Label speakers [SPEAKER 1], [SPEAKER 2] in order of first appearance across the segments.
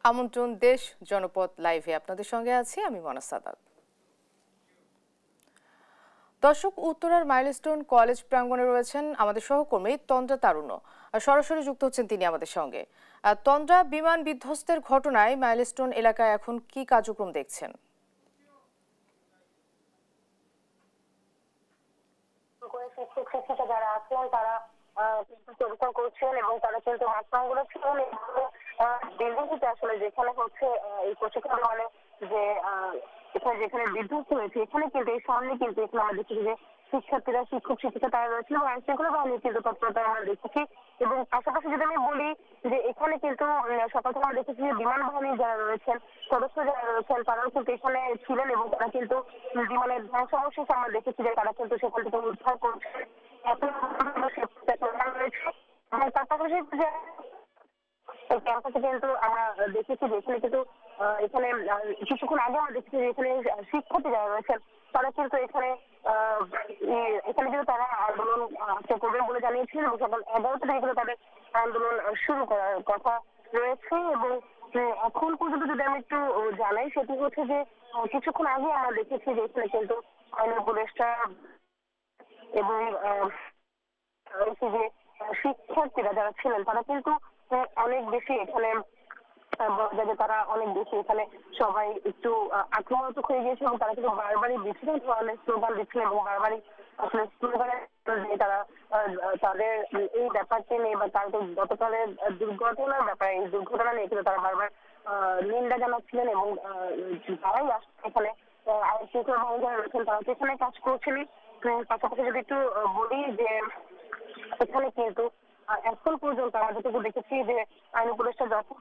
[SPEAKER 1] আমন্ত্রণ দেশ জনপদ লাইভে আপনাদের সঙ্গে আছি আমি মনা সাদাত। দর্শক, উত্তরার মাইলস্টোন কলেজ প্রাঙ্গণে রয়েছেন আমাদের সহকর্মী তন্দ্রা তারুণ্য। সরাসরি যুক্ত হচ্ছেন তিনি আমাদের সঙ্গে। তন্দ্রা, বিমান বিধ্বস্তের ঘটনায় মাইলস্টোন এলাকায় এখন কি কার্যক্রম দেখছেন?
[SPEAKER 2] যারা আছেন তারা পরিশ্রম করছেন এবং তারা কিন্তু মাঠ প্রাঙ্গণে ছিলেন। বিল্ডিংটিতে আসলে যেখানে হচ্ছে এই প্রশিক্ষণ মানে যে এখানে যেখানে বিধ্বস্ত হয়েছে এখানে কিন্তু এই সামনে কিন্তু এখানে আমরা দেখছি যে শিক্ষার্থীরা শিক্ষক শিক্ষিকা তারা রয়েছে এবং আইন শৃঙ্খলা বাহিনীর কিন্তু তৎপরতা আমরা দেখেছি। এবং পাশাপাশি যদি আমি বলি যে এখানে কিন্তু সকাল থেকে আমরা দেখেছি যে বিমান বাহিনীর যারা রয়েছেন সদস্য যারা রয়েছেন তারাও কিন্তু এখানে ছিলেন এবং তারা কিন্তু বিমানের ধ্বংসাবশেষ আমরা দেখেছি যে তারা কিন্তু সেখান থেকে উদ্ধার করছে। এখন রয়েছে এবং তার পাশাপাশি যে ক্যাম্পাসে কিন্তু আমরা দেখেছি যে এখানে কিন্তু এখানে কিছুক্ষণ আগে আমরা দেখেছি যে এখানে শিক্ষার্থী যারা রয়েছেন তারা কিন্তু এখানে কিন্তু তারা আন্দোলন করবেন বলে জানিয়েছিলেন এবং সকাল 11টা থেকে কিন্তু তাদের আন্দোলন শুরু করার কথা রয়েছে। এবং এখন পর্যন্ত যদি আমি একটু জানাই সেটি হচ্ছে যে কিছুক্ষণ আগে আমরা দেখেছি যে এখানে কিন্তু আইন উপদেষ্টা এবং যে শিক্ষার্থীরা যারা ছিলেন তারা কিন্তু অনেক বেশি এখানে তারা অনেক বেশি এখানে সবাই একটু আক্রমণাত্মক হয়ে গিয়েছে এবং তারা কিন্তু বারবারই বিভিন্ন ধরনের স্লোগান দিচ্ছিলেন এবং বারবারই আসলে স্লোগানের তারা তাদের এই ব্যাপারটি নিয়ে বা তাদের গতকালের দুর্ঘটনার ব্যাপারে এই দুর্ঘটনা নিয়ে কিন্তু তারা বারবার নিন্দা জানাচ্ছিলেন এবং যারাই আসছে এখানে আইন শৃঙ্খলা বাহিনী যারা রয়েছেন তারা এখানে কাজ করছিলেন। পাশাপাশি যদি একটু বলি যে এখানে কিন্তু এখন পর্যন্ত আমরা যেটুকু দেখেছি যে আইন উপদেষ্টা যখন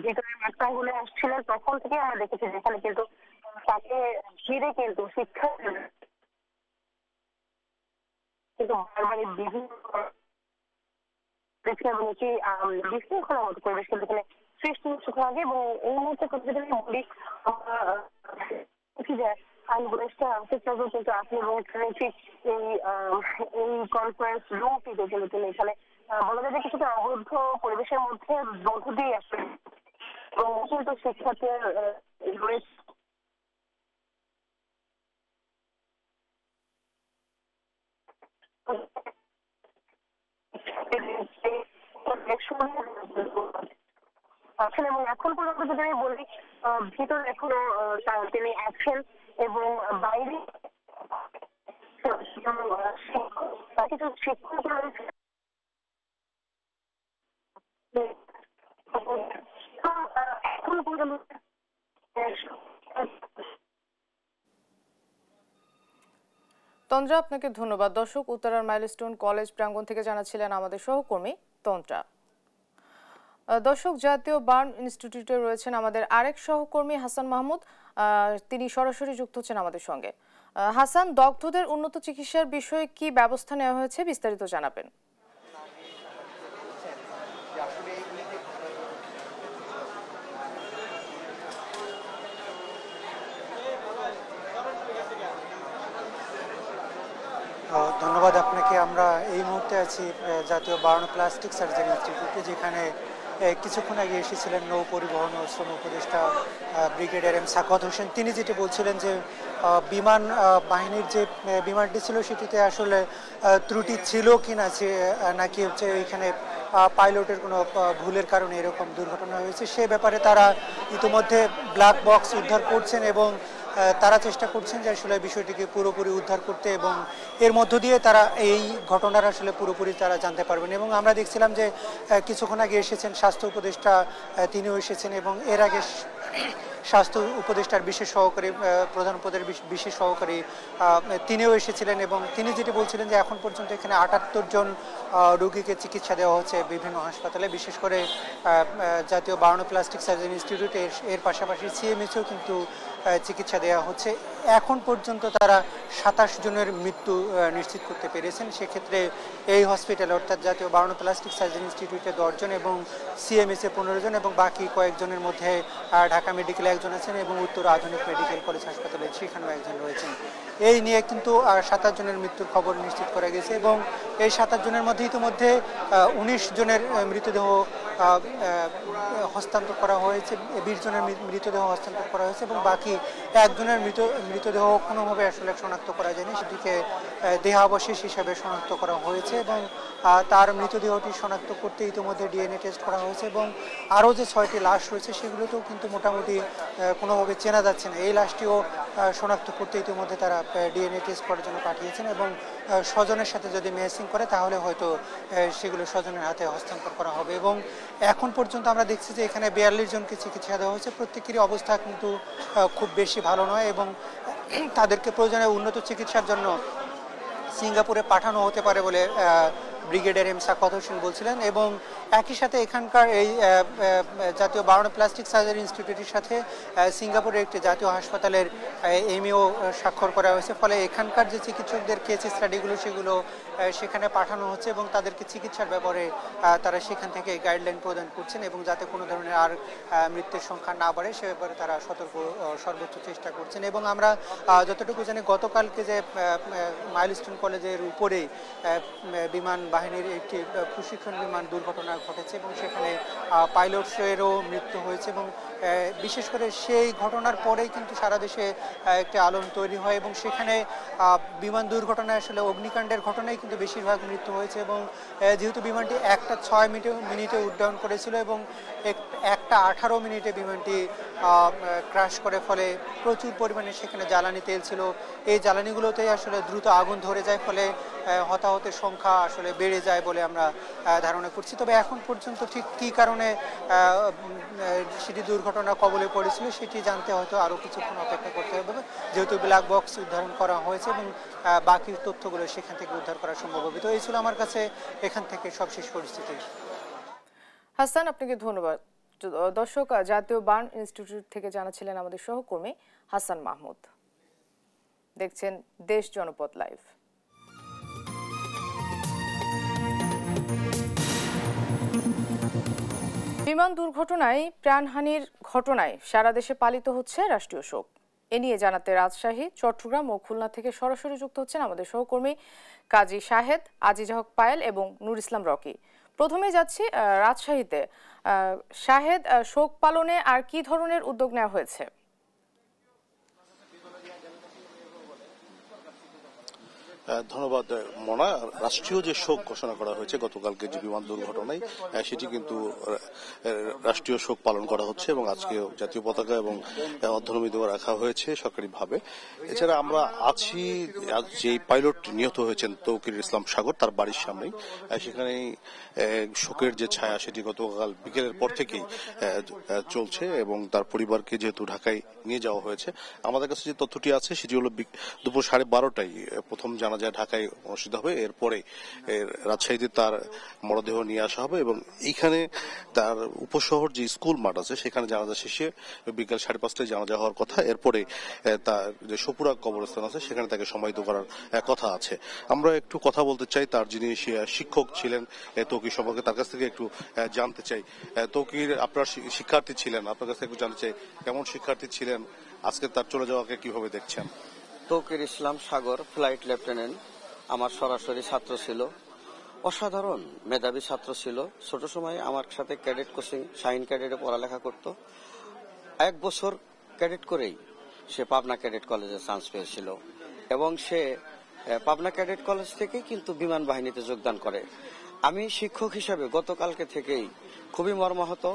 [SPEAKER 2] ভিতরে মাঠ প্রাঙ্গণে আসছিলেন তখন থেকে আমরা দেখেছি যেখানে কিন্তু তাকে ঘিরে কিন্তু শিক্ষা কিন্তু বারবারই বিভিন্ন এবং একটি বিশৃঙ্খলার মতো পরিবেশ কিন্তু এখানে সৃষ্টি হচ্ছে আগে। এবং এই মুহূর্তে যদি বলি যে আইন উপদেষ্টা কিন্তু আপনি ঠিক এই কনফারেন্স রুমটিতে কিন্তু তিনি এখানে বলা যায় যে কিছুটা অবরুদ্ধ পরিবেশের মধ্য দিয়ে আসলে এবং কিন্তু শিক্ষার্থীর রয়েছে আছেন এবং এখন পর্যন্ত যদি আমি বলি ভিতরে এখনো তিনি আছেন এবং বাইরে কিছু শিক্ষক রয়েছে। এখন পর্যন্ত
[SPEAKER 1] তন্দ্রা, আপনাকে ধন্যবাদ। দর্শক, উত্তরার মাইলস্টোন কলেজ প্রাঙ্গণ থেকে জানাচ্ছিলেন আমাদের সহকর্মী তন্দ্রা। দর্শক, জাতীয় বার্ন ইনস্টিটিউটে রয়েছেন আমাদের আরেক সহকর্মী হাসান মাহমুদ, তিনি সরাসরি যুক্ত হচ্ছেন আমাদের সঙ্গে। হাসান, দগ্ধদের উন্নত চিকিৎসার বিষয়ে কি ব্যবস্থা নেওয়া হয়েছে বিস্তারিত জানাবেন।
[SPEAKER 3] ধন্যবাদ আপনাকে। আমরা এই মুহূর্তে আছি জাতীয় বার্ন প্লাস্টিক সার্জারি ইনস্টিটিউটে, যেখানে কিছুক্ষণ আগে এসেছিলেন নৌ পরিবহন ও শ্রম উপদেষ্টা ব্রিগেডিয়ার এম সাখাওয়াত হোসেন। তিনি যেটি বলছিলেন যে বিমান বাহিনীর যে বিমানটি ছিল সেটিতে আসলে ত্রুটি ছিল কিনা, নাকি হচ্ছে এখানে পাইলটের কোনো ভুলের কারণে এরকম দুর্ঘটনা হয়েছে, সে ব্যাপারে তারা ইতিমধ্যে ব্ল্যাক বক্স উদ্ধার করছেন এবং তারা চেষ্টা করছেন যে আসলে বিষয়টিকে পুরোপুরি উদ্ধার করতে এবং এর মধ্য দিয়ে তারা এই ঘটনার আসলে পুরোপুরি তারা জানতে পারবেন। এবং আমরা দেখছিলাম যে কিছুক্ষণ আগে এসেছেন স্বাস্থ্য উপদেষ্টা, তিনিও এসেছেন এবং এর আগে স্বাস্থ্য উপদেষ্টার বিশেষ সহকারী, প্রধান পদের বিশেষ সহকারী, তিনিও এসেছিলেন এবং তিনি যেটি বলছিলেন যে এখন পর্যন্ত এখানে 78 জন রোগীকে চিকিৎসা দেওয়া হচ্ছে বিভিন্ন হাসপাতালে, বিশেষ করে জাতীয় বার্ন প্লাস্টিক সার্জারি ইনস্টিটিউটে, এর পাশাপাশি সিএমএইচেও কিন্তু চিকিৎসা দেওয়া হচ্ছে। এখন পর্যন্ত তারা 27 জনের মৃত্যু নিশ্চিত করতে পেরেছেন। সেক্ষেত্রে এই হসপিটালে অর্থাৎ জাতীয় বার্ন প্লাস্টিক সার্জারি ইনস্টিটিউটে 10 জন এবং সিএমএসে 15 জন এবং বাকি কয়েকজনের মধ্যে ঢাকা মেডিকেলে একজন আছেন এবং উত্তর আধুনিক মেডিকেল কলেজ হাসপাতালে সেখানেও একজন রয়েছেন। এই নিয়ে কিন্তু 27 জনের মৃত্যুর খবর নিশ্চিত করা গেছে এবং এই 27 জনের মধ্যে ইতিমধ্যে 19 জনের মৃতদেহ হস্তান্তর করা হয়েছে, 20 জনের মৃতদেহ হস্তান্তর করা হয়েছে এবং বাকি একজনের মৃতদেহ কোনোভাবে আসলে শনাক্ত করা যায়নি, সেটিকে দেহাবশেষ হিসাবে শনাক্ত করা হয়েছে এবং তার মৃতদেহটি শনাক্ত করতে ইতিমধ্যে ডিএনএ টেস্ট করা হয়েছে এবং আরও যে 6টি লাশ রয়েছে সেগুলোতেও কিন্তু মোটামুটি কোনোভাবে চেনা যাচ্ছে না। এই লাশটিও শনাক্ত করতে ইতিমধ্যে তারা ডিএনএ টেস্ট করার জন্য পাঠিয়েছেন এবং স্বজনের সাথে যদি ম্যাচিং করে তাহলে হয়তো সেগুলো স্বজনের হাতে হস্তান্তর করা হবে। এবং এখন পর্যন্ত আমরা দেখছি যে এখানে 42 জনকে চিকিৎসা দেওয়া হয়েছে, প্রত্যেকেরই অবস্থা কিন্তু খুব বেশি ভালো নয় এবং তাদেরকে প্রয়োজনে উন্নত চিকিৎসার জন্য সিঙ্গাপুরে পাঠানো হতে পারে বলে ব্রিগেডিয়ার এম সাখাওয়াত হোসেন বলছিলেন। এবং একই সাথে এখানকার এই জাতীয় বার্ন প্লাস্টিক সার্জারি ইনস্টিটিউটের সাথে সিঙ্গাপুরের একটি জাতীয় হাসপাতালের এমইও স্বাক্ষর করা হয়েছে, ফলে এখানকার যে চিকিৎসকদের কেস স্টাডিগুলো সেগুলো সেখানে পাঠানো হচ্ছে এবং তাদেরকে চিকিৎসার ব্যাপারে তারা সেখান থেকে গাইডলাইন প্রদান করছেন এবং যাতে কোনো ধরনের আর মৃত্যুর সংখ্যা না বাড়ে সে ব্যাপারে তারা সর্বোচ্চ চেষ্টা করছেন। এবং আমরা যতটুকু জানি গতকালকে যে মাইলস্টোন কলেজের উপরে বিমান বাহিনীর একটি প্রশিক্ষণ বিমান দুর্ঘটনা ঘটেছে এবং সেখানে পাইলটসেরও মৃত্যু হয়েছে এবং বিশেষ করে সেই ঘটনার পরেই কিন্তু সারা দেশে একটি আলোড়ন তৈরি হয় এবং সেখানে বিমান দুর্ঘটনায় আসলে অগ্নিকাণ্ডের ঘটনায় কিন্তু বেশিরভাগ মৃত্যু হয়েছে এবং যেহেতু বিমানটি 1টা 6 মিনিটে উড্ডয়ন করেছিল এবং 1টা 18 মিনিটে বিমানটি ক্র্যাশ করে, ফলে প্রচুর পরিমাণে সেখানে জ্বালানি তেল ছিল। এই জ্বালানিগুলোতেই আসলে দ্রুত আগুন ধরে যায়, ফলে হতাহতের সংখ্যা আসলে বেড়ে যায় বলে আমরা ধারণা করছি। তবে এখন পর্যন্ত ঠিক কী কারণে সেটি দুর্ঘটনা কবলে পড়েছিল সেটি জানতে হয়তো আরও কিছুক্ষণ অপেক্ষা করতে হবে, যেহেতু ব্ল্যাক বক্স উদ্ধারণ করা হয়েছে এবং বাকি তথ্যগুলো সেখান থেকে উদ্ধার করা সম্ভব হবে। তো এই ছিল আমার কাছে এখান থেকে সবশেষ পরিস্থিতি।
[SPEAKER 1] হাসান, আপনাকে ধন্যবাদ। দর্শক, জাতীয় বার্ন ইনস্টিটিউট থেকে জানাচ্ছিলেন আমাদের সহকর্মী হাসান মাহমুদ। দেখছেন দেশ জনপদ লাইভ। বিমান দুর্ঘটনায় প্রাণহানির ঘটনায় সারা দেশে পালিত হচ্ছে রাষ্ট্রীয় শোক। এ নিয়ে জানাতে রাজশাহী, চট্টগ্রাম ও খুলনা থেকে সরাসরি যুক্ত হচ্ছেন আমাদের সহকর্মী কাজী শাহেদ, আজিজ হক পায়েল এবং নূর ইসলাম রকি। প্রথমে যাচ্ছি রাজশাহীতে। শাহেদ, শোক পালনে আর কি ধরনের উদ্যোগ নেওয়া হয়েছে?
[SPEAKER 4] ধন্যবাদ মনা। রাষ্ট্রীয় যে শোক ঘোষণা করা হয়েছে গতকালকে যে বিমান দুর্ঘটনায়, সেটি কিন্তু রাষ্ট্রীয় শোক পালন করা হচ্ছে এবং আজকে জাতীয় পতাকা এবং অর্ধনমিত রাখা হয়েছে সরকারিভাবে। এছাড়া আমরা আছি যে পাইলট নিহত হয়েছেন তৌকির ইসলাম সাগর, তার বাড়ির সামনেই। সেখানেই শোকের যে ছায়া সেটি গতকাল বিকেলের পর থেকেই চলছে এবং তার পরিবারকে যেহেতু ঢাকায় নিয়ে যাওয়া হয়েছে, আমাদের কাছে যে তথ্যটি আছে সেটি হলো দুপুর 12:30টায় প্রথম জানাজা ঢাকায় অনুষ্ঠিত হবে, এরপরে রাজশাহীতে তার মরদেহ নিয়ে আসা হবে এবং এইখানে তার উপশহর যে স্কুল মাঠ আছে সেখানে জানাজা শেষে বিকেল 5:30টায় জানাজা হওয়ার কথা। এরপরে তার যে সপুরা কবরস্থান আছে সেখানে তাকে সমাহিত করার কথা আছে। আমরা একটু কথা বলতে চাই তার যিনি শিক্ষক ছিলেন তৌকির সম্পর্কে, তার কাছ থেকে একটু জানতে চাই। তৌকির আপনার শিক্ষার্থী ছিলেন, আপনার কাছ থেকে একটু জানতে চাই কেমন শিক্ষার্থী ছিলেন, আজকে তার চলে যাওয়াকে কিভাবে দেখছেন?
[SPEAKER 5] তৌকির ইসলাম সাগর ফ্লাইট লেফটেন্যান্ট, আমার সরাসরি ছাত্র ছিল, অসাধারণ মেধাবী ছাত্র ছিল। ছোট সময় আমার সাথে ক্যাডেট কোচিং শাহিন ক্যাডেটে পড়ালেখা করত। 1 বছর ক্যাডেট করেই সে পাবনা ক্যাডেট কলেজে চান্স পেয়েছিল এবং সে পাবনা ক্যাডেট কলেজ থেকেই কিন্তু বিমান বাহিনীতে যোগদান করে। আমি শিক্ষক হিসাবে গতকালকে থেকেই খুবই মর্মাহত।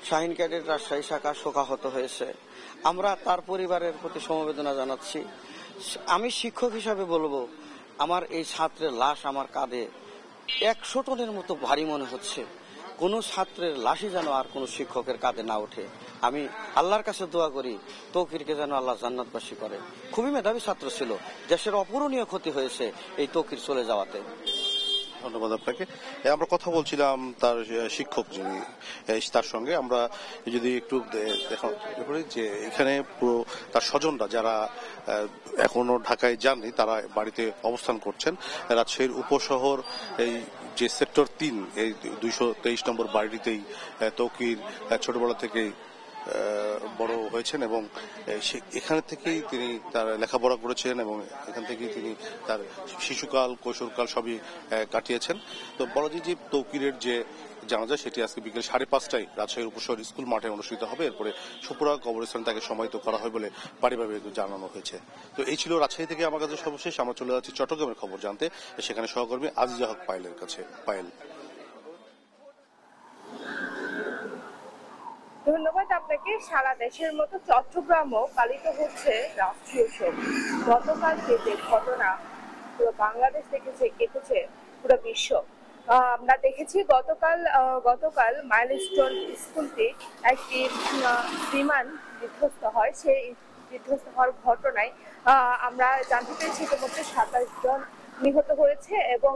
[SPEAKER 5] শাহিন ক্যাডেট রাজশাহী শাখা শোকাহত হয়েছে। আমরা তার পরিবারের প্রতি সমবেদনা জানাচ্ছি। আমি শিক্ষক হিসাবে বলবো, আমার এই ছাত্রের লাশ আমার কাঁধে 100 টনের মতো ভারী মনে হচ্ছে। কোনো ছাত্রের লাশই যেন আর কোনো শিক্ষকের কাঁধে না ওঠে। আমি আল্লাহর কাছে দোয়া করি তৌকিরকে যেন আল্লাহ জান্নাতবাসী করে। খুবই মেধাবী ছাত্র ছিল, দেশের অপূরণীয় ক্ষতি হয়েছে এই তৌকির চলে যাওয়াতে।
[SPEAKER 4] ধন্যবাদ আপনাকে। আমরা কথা বলছিলাম তার শিক্ষক যিনি, তার সঙ্গে আমরা যদি একটু দেখা করি যে এখানে পুরো তার স্বজনরা যারা এখনো ঢাকায় যাননি তারা বাড়িতে অবস্থান করছেন। রাজশাহীর উপশহর এই যে সেক্টর 3 এই 223 নম্বর বাড়িতেই তৌকির ছোটবেলা থেকেই বড় হয়েছেন এবং এখান থেকেই তিনি তার লেখাপড়া করেছেন এবং এখান থেকেই তিনি তার শিশুকাল কৈশোরকাল সবই কাটিয়েছেন। তো বলা যায় যে তৌকিরের যে জানাজা সেটি আজকে বিকেল 5:30টায় রাজশাহীর উপশহর স্কুল মাঠে অনুষ্ঠিত হবে। এরপরে সুপুরা কবরস্থানে তাকে সমাহিত করা হয় বলে পারিবারিক জানানো হয়েছে। তো এই ছিল রাজশাহী থেকে আমার কাছে সর্বশেষ। আমরা চলে যাচ্ছি চট্টগ্রামের খবর জানতে, সেখানে সহকর্মী আজিজা হক পায়েলের কাছে। পায়েল।
[SPEAKER 6] ধন্যবাদ আপনাকে। সারা দেশের মতো চট্টগ্রামও পালিত হচ্ছে রাষ্ট্রীয় শোক। গতকাল যে ঘটনা পুরো বাংলাদেশ দেখেছে, কেটেছে পুরো বিশ্ব। আমরা দেখেছি গতকাল মাইলস্টোন স্কুলটি একটি বিমান বিধ্বস্ত হয়। সেই বিধ্বস্ত হওয়ার ঘটনায় আমরা জানতে পেরেছি ইতিমধ্যে 27 জন নিহত হয়েছে এবং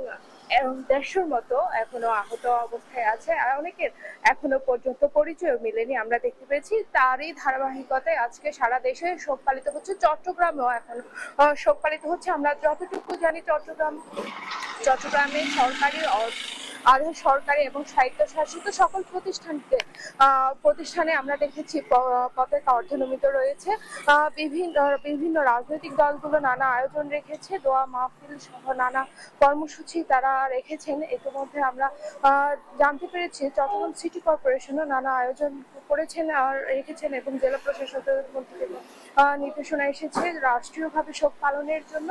[SPEAKER 6] 150-র মতো এখনো আহত অবস্থায় আছে, আর অনেকের এখনো পর্যন্ত পরিচয় মেলেনি। আমরা দেখতে পেয়েছি তারই ধারাবাহিকতায় আজকে সারা দেশে শোক পালিত হচ্ছে, চট্টগ্রামেও এখন শোক পালিত হচ্ছে। আমরা যতটুকু জানি চট্টগ্রামে আধা সরকারি এবং স্বায়ত্তশাসিত সকল প্রতিষ্ঠানে আমরা দেখেছি পতাকা অর্ধনমিত রয়েছে। বিভিন্ন রাজনৈতিক দলগুলো নানা আয়োজন রেখেছে, দোয়া মাহফিল সহ নানা কর্মসূচি তারা রেখেছেন। ইতিমধ্যে আমরা জানতে পেরেছি চট্টগ্রাম সিটি কর্পোরেশনও নানা আয়োজন করেছেন আর রেখেছেন এবং জেলা প্রশাসকের মধ্যে থেকে নির্দেশনা এসেছে রাষ্ট্রীয়ভাবে শোক পালনের জন্য।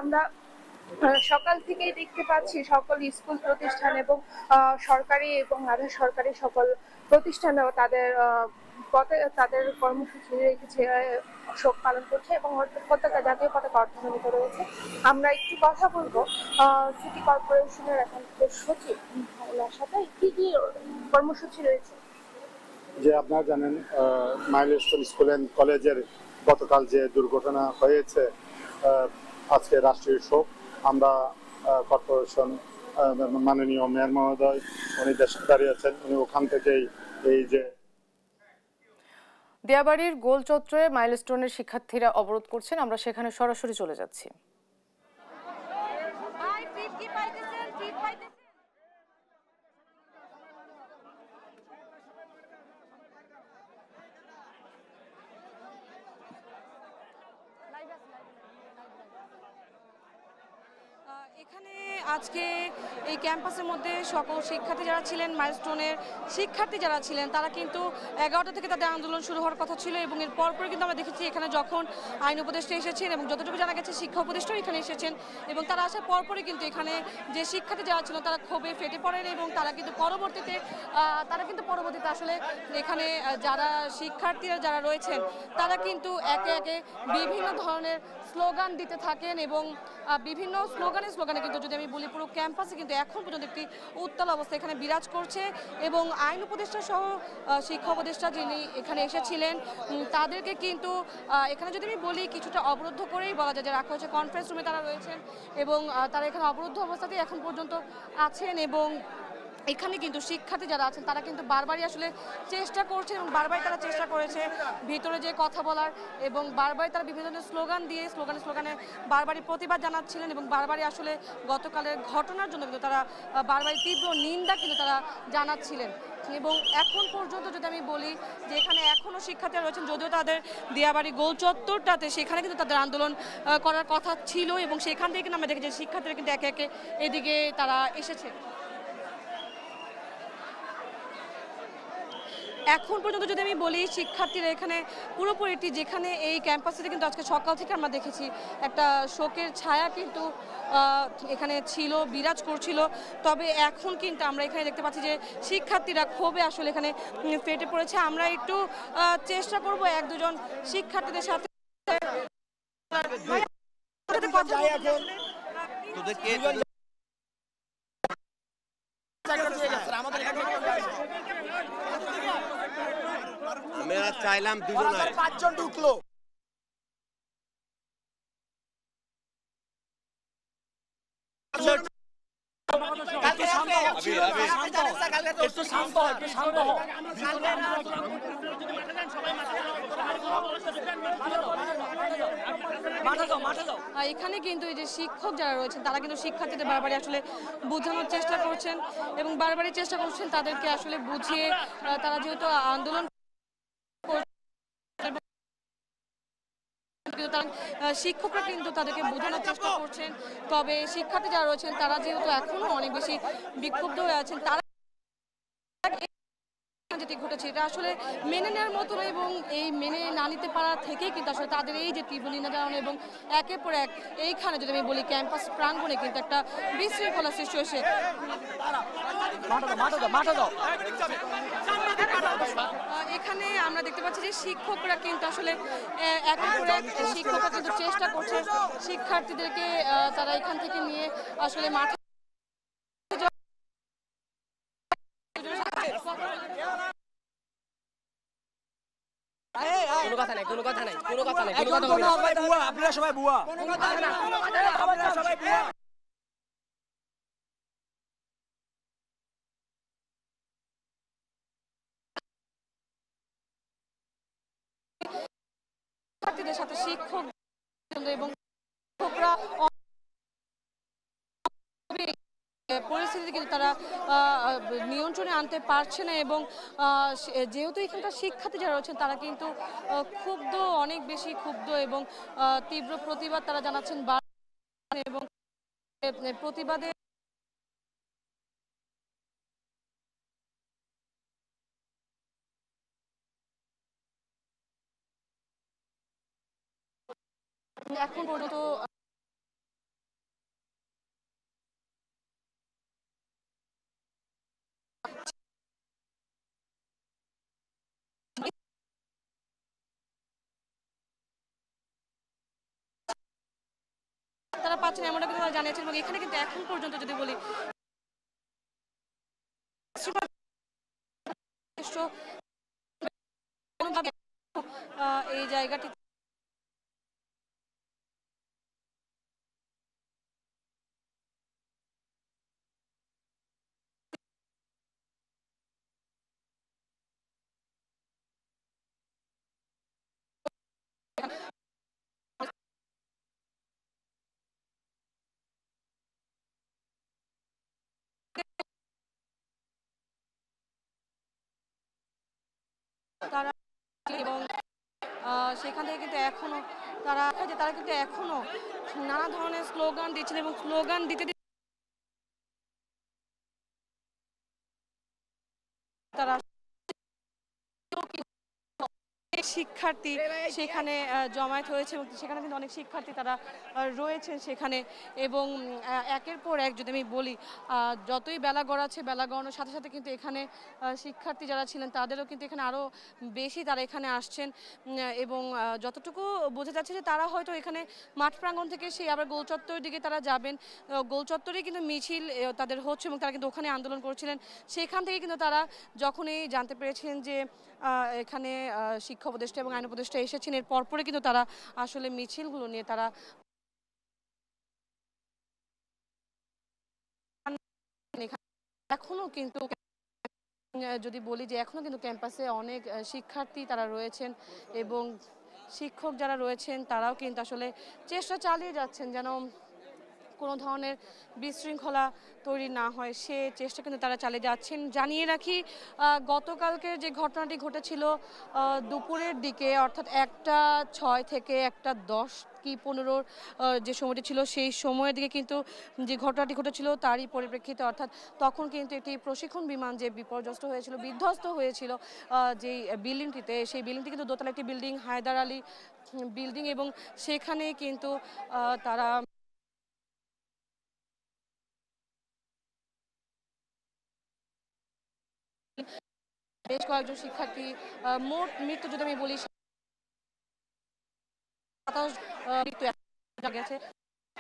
[SPEAKER 6] আমরা সকাল থেকেই দেখতে পাচ্ছি সকল স্কুল প্রতিষ্ঠান এবং সরকারি এবং আধা সরকারি সকল প্রতিষ্ঠানেও তাদের কর্মসূচি রেখেছে, শোক পালন করছে এবং জাতীয় পতাকা অর্ধনমিত রয়েছে। আমরা একটু কথা বলবো সিটি কর্পোরেশনের একান্ত সচিব ওনার সাথে, কি কি কর্মসূচি রয়েছে।
[SPEAKER 7] যে আপনারা জানেন মাইলস্টোন স্কুল অ্যান্ড কলেজের গতকাল যে দুর্ঘটনা হয়েছে, আজকে রাষ্ট্রীয় শোক। আমরা কর্পোরেশন মাননীয় মেয়র মহোদয় উনি দেশে দাঁড়িয়েছেন, উনি ওখান থেকেই এই যে
[SPEAKER 1] দিয়াবাড়ির গোল চত্বরে মাইলস্টোনের শিক্ষার্থীরা অবরোধ করছেন, আমরা সেখানে সরাসরি চলে যাচ্ছি।
[SPEAKER 8] এখানে আজকে এই ক্যাম্পাসের মধ্যে সকল শিক্ষার্থী যারা ছিলেন, মাইলস্টোনের শিক্ষার্থী যারা ছিলেন, তারা কিন্তু 11টা থেকে তাদের আন্দোলন শুরু হওয়ার কথা ছিল এবং এর পরপরই কিন্তু আমরা দেখেছি এখানে যখন আইন উপদেষ্টা এসেছেন এবং যতটুকু জানা গেছে শিক্ষা উপদেষ্টাও এখানে এসেছেন এবং তারা আসার পরপরই কিন্তু এখানে যে শিক্ষার্থী যারা ছিল তারা ক্ষোভে ফেটে পড়েন এবং তারা কিন্তু পরবর্তীতে আসলে এখানে যারা শিক্ষার্থীরা যারা রয়েছেন তারা কিন্তু একে একে বিভিন্ন ধরনের স্লোগান দিতে থাকেন এবং বিভিন্ন স্লোগানে কিন্তু যদি আমি বলি পুরো ক্যাম্পাসে কিন্তু এখন পর্যন্ত একটি উত্তাল অবস্থা এখানে বিরাজ করছে এবং আইন উপদেষ্টা সহ শিক্ষা উপদেষ্টা যিনি এখানে এসেছিলেন তাদেরকে কিন্তু এখানে যদি আমি বলি কিছুটা অবরুদ্ধ করেই বলা যায় যে রাখা হয়েছে। কনফারেন্স রুমে তারা রয়েছেন এবং তারা এখানে অবরুদ্ধ অবস্থাতেই এখন পর্যন্ত আছেন এবং এখানে কিন্তু শিক্ষার্থী যারা আছেন তারা কিন্তু বারবারই আসলে চেষ্টা করছে এবং বারবারই তারা চেষ্টা করেছে ভিতরে যে কথা বলার এবং বারবারই তারা বিভিন্ন ধরনের স্লোগান দিয়ে স্লোগানে বারবারই প্রতিবাদ জানাচ্ছিলেন এবং বারবারই আসলে গতকালের ঘটনার জন্য কিন্তু তারা বারবারই তীব্র নিন্দা কিন্তু তারা জানাচ্ছিলেন এবং এখন পর্যন্ত যদি আমি বলি যে এখানে এখনও শিক্ষার্থীরা রয়েছেন, যদিও তাদের দিয়াবাড়ি গোল চত্বরটাতে সেখানে কিন্তু তাদের আন্দোলন করার কথা ছিল এবং সেখান থেকে কিন্তু আমরা দেখি যে শিক্ষার্থীরা কিন্তু একে একে এদিকে তারা এসেছে। এখন পর্যন্ত যদি আমি বলি শিক্ষার্থীরা এখানে পুরোপুরিটি যেখানে এই ক্যাম্পাসে কিন্তু আজকে সকাল থেকে আমরা দেখেছি একটা শোকের ছায়া কিন্তু এখানে ছিল, বিরাজ করছিল। তবে এখন কিন্তু আমরা এখানে দেখতে পাচ্ছি যে শিক্ষার্থীরা ক্ষোভে আসলে এখানে ফেটে পড়েছে। আমরা একটু চেষ্টা করব এক দুজন শিক্ষার্থীদের সাথে
[SPEAKER 9] আমরা চাইলাম দুজন 5 জন ঢুকলো।
[SPEAKER 8] এখানে কিন্তু এই যে শিক্ষক যারা রয়েছেন তারা কিন্তু শিক্ষার্থীদের বারবারই আসলে বোঝানোর চেষ্টা করছেন এবং বারবারই চেষ্টা করছেন তাদেরকে আসলে বুঝিয়ে তারা যেহেতু আন্দোলন শিক্ষকরা কিন্তু তাদেরকে বোঝানোর চেষ্টা করছেন। তবে শিক্ষার্থী যারা রয়েছেন তারা যেহেতু এখনো অনেক বেশি বিক্ষুব্ধ হয়ে আছেন, তারা যেটি ঘটেছে এটা আসলে মেনে নেওয়ার মতো নয় এবং এই মেনে না নিতে পারা থেকেই কিন্তু আসলে তাদের এই যে তীব্র নিন্দা জানানো এবং একের পর এক এইখানে যদি আমি বলি ক্যাম্পাস প্রাঙ্গণে কিন্তু একটা বিশৃঙ্খলা সৃষ্টি হয়েছে। এখানে আমরা দেখতে পাচ্ছি যে শিক্ষকরা কিন্তু আসলে একের পর এক শিক্ষকরা কিন্তু চেষ্টা করছে শিক্ষার্থীদেরকে তারা এখান থেকে নিয়ে আসলে মাঠে
[SPEAKER 10] কোনো কথা নাই, কোনো কথা নাই, কোনো কথা নাই, কোনো কথা হবে না। বুয়া, আপনারা সবাই বুয়া। কোনো কথা না, আপনারা সবাই বুয়া।
[SPEAKER 8] শিক্ষার্থীদের সাথে শিক্ষক এবং শিক্ষকরা পরিস্থিতি কিন্তু তারা নিয়ন্ত্রণে আনতে পারছে না এবং যেহেতু এখানকার শিক্ষার্থী যারা রয়েছেন তারা কিন্তু ক্ষুব্ধ, অনেক বেশি ক্ষুব্ধ এবং তীব্র প্রতিবাদ তারা জানাচ্ছেন এবং প্রতিবাদে এখন পর্যন্ত তারা পাচ্ছেন এমনটা কিন্তু তারা জানিয়েছেন এবং এখানে কিন্তু এখন পর্যন্ত যদি বলি এই জায়গাটি তারা এবং সেখান থেকে কিন্তু এখনো তারা কিন্তু এখনো নানা ধরনের স্লোগান দিচ্ছেন এবং স্লোগান দিতে তারা শিক্ষার্থী সেখানে জমায়েত হয়েছে এবং সেখানে কিন্তু অনেক শিক্ষার্থী তারা রয়েছেন সেখানে এবং একের পর এক যদি আমি বলি যতই বেলা গড়াচ্ছে বেলা গড়ানোর সাথে সাথে কিন্তু এখানে শিক্ষার্থী যারা ছিলেন তাদেরও কিন্তু এখানে আরও বেশি তারা এখানে আসছেন এবং যতটুকু বোঝা যাচ্ছে যে তারা হয়তো এখানে মাঠ প্রাঙ্গণ থেকে সেই আবার গোল চত্বরের দিকে তারা যাবেন। গোল চত্বরেই কিন্তু মিছিল তাদের হচ্ছে এবং তারা কিন্তু ওখানে আন্দোলন করছিলেন। সেখান থেকে কিন্তু তারা যখনই জানতে পেরেছিলেন যে এখানে শিক্ষা উপদেষ্টা এবং আইন উপদেষ্টা এসেছেন এর পরপরে কিন্তু তারা আসলে মিছিলগুলো নিয়ে তারা এখনো কিন্তু যদি বলি যে এখনো কিন্তু ক্যাম্পাসে অনেক শিক্ষার্থী তারা রয়েছেন এবং শিক্ষক যারা রয়েছেন তারাও কিন্তু আসলে চেষ্টা চালিয়ে যাচ্ছেন যেন কোনো ধরনের বিশৃঙ্খলা তৈরি না হয় সে চেষ্টা কিন্তু তারা চালিয়ে যাচ্ছেন। জানিয়ে রাখি গতকালকে যে ঘটনাটি ঘটেছিল দুপুরের দিকে অর্থাৎ 1টা 6 থেকে 1টা 10 কি 15 যে সময়টি ছিল সেই সময়ের দিকে কিন্তু যে ঘটনাটি ঘটেছিল তারই পরিপ্রেক্ষিতে অর্থাৎ তখন কিন্তু একটি প্রশিক্ষণ বিমান যে বিপর্যস্ত হয়েছিল বিধ্বস্ত হয়েছিল যেই বিল্ডিংটিতে সেই বিল্ডিংটি কিন্তু দোতলা একটি বিল্ডিং হায়দার আলী বিল্ডিং এবং সেখানে কিন্তু তারা বেশ কয়েকজন শিক্ষার্থী মোট মৃত্যু যদি আমি বলি 27 মৃত্যু গেছে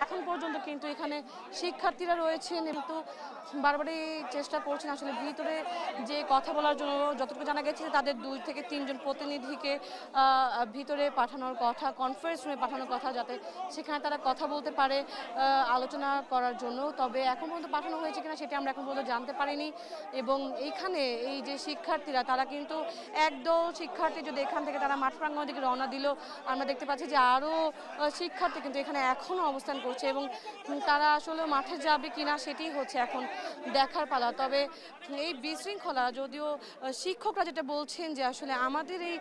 [SPEAKER 8] এখন পর্যন্ত কিন্তু এখানে শিক্ষার্থীরা রয়েছেন, কিন্তু বারবারই চেষ্টা করছেন আসলে ভিতরে যে কথা বলার জন্য। যতটুকু জানা গেছে তাদের 2 থেকে 3 জন প্রতিনিধিকে ভিতরে পাঠানোর কথা, কনফারেন্স রুমে পাঠানোর কথা, যাতে সেখানে তারা কথা বলতে পারে আলোচনা করার জন্য। তবে এখন পর্যন্ত পাঠানো হয়েছে কিনা সেটা আমরা এখন পর্যন্ত জানতে পারিনি। এবং এইখানে এই যে শিক্ষার্থীরা তারা কিন্তু একদল শিক্ষার্থী যদি এখান থেকে তারা মাঠ প্রাঙ্গণ দিকে রওনা দিল, আমরা দেখতে পাচ্ছি যে আরও শিক্ষার্থী কিন্তু এখানে এখনও অবস্থান করছে এবং তারা আসলে মাঠে যাবে কিনা সেটি হচ্ছে এখন দেখার পালা। তবে এই বিশৃঙ্খলা, যদিও শিক্ষকরা যেটা বলছেন যে আসলে আমাদের এই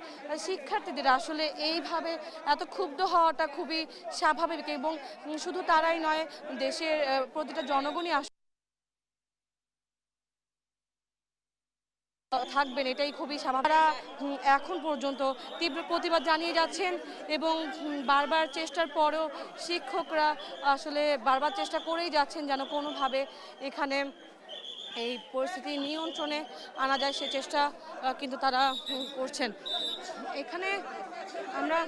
[SPEAKER 8] শিক্ষার্থীদের আসলে এইভাবে এত ক্ষুব্ধ হওয়াটা খুবই স্বাভাবিক, এবং শুধু তারাই নয়, দেশের প্রতিটা জনগণই থাকবেন, এটাই খুবই স্বাভাবিক। তারা এখন পর্যন্ত তীব্র প্রতিবাদ জানিয়ে যাচ্ছেন এবং বারবার চেষ্টার পরেও শিক্ষকরা আসলে বারবার চেষ্টা করেই যাচ্ছেন যেন কোনোভাবে এখানে এই পরিস্থিতি নিয়ন্ত্রণে আনা যায়, সে চেষ্টা কিন্তু তারা করছেন। এখানে আমরা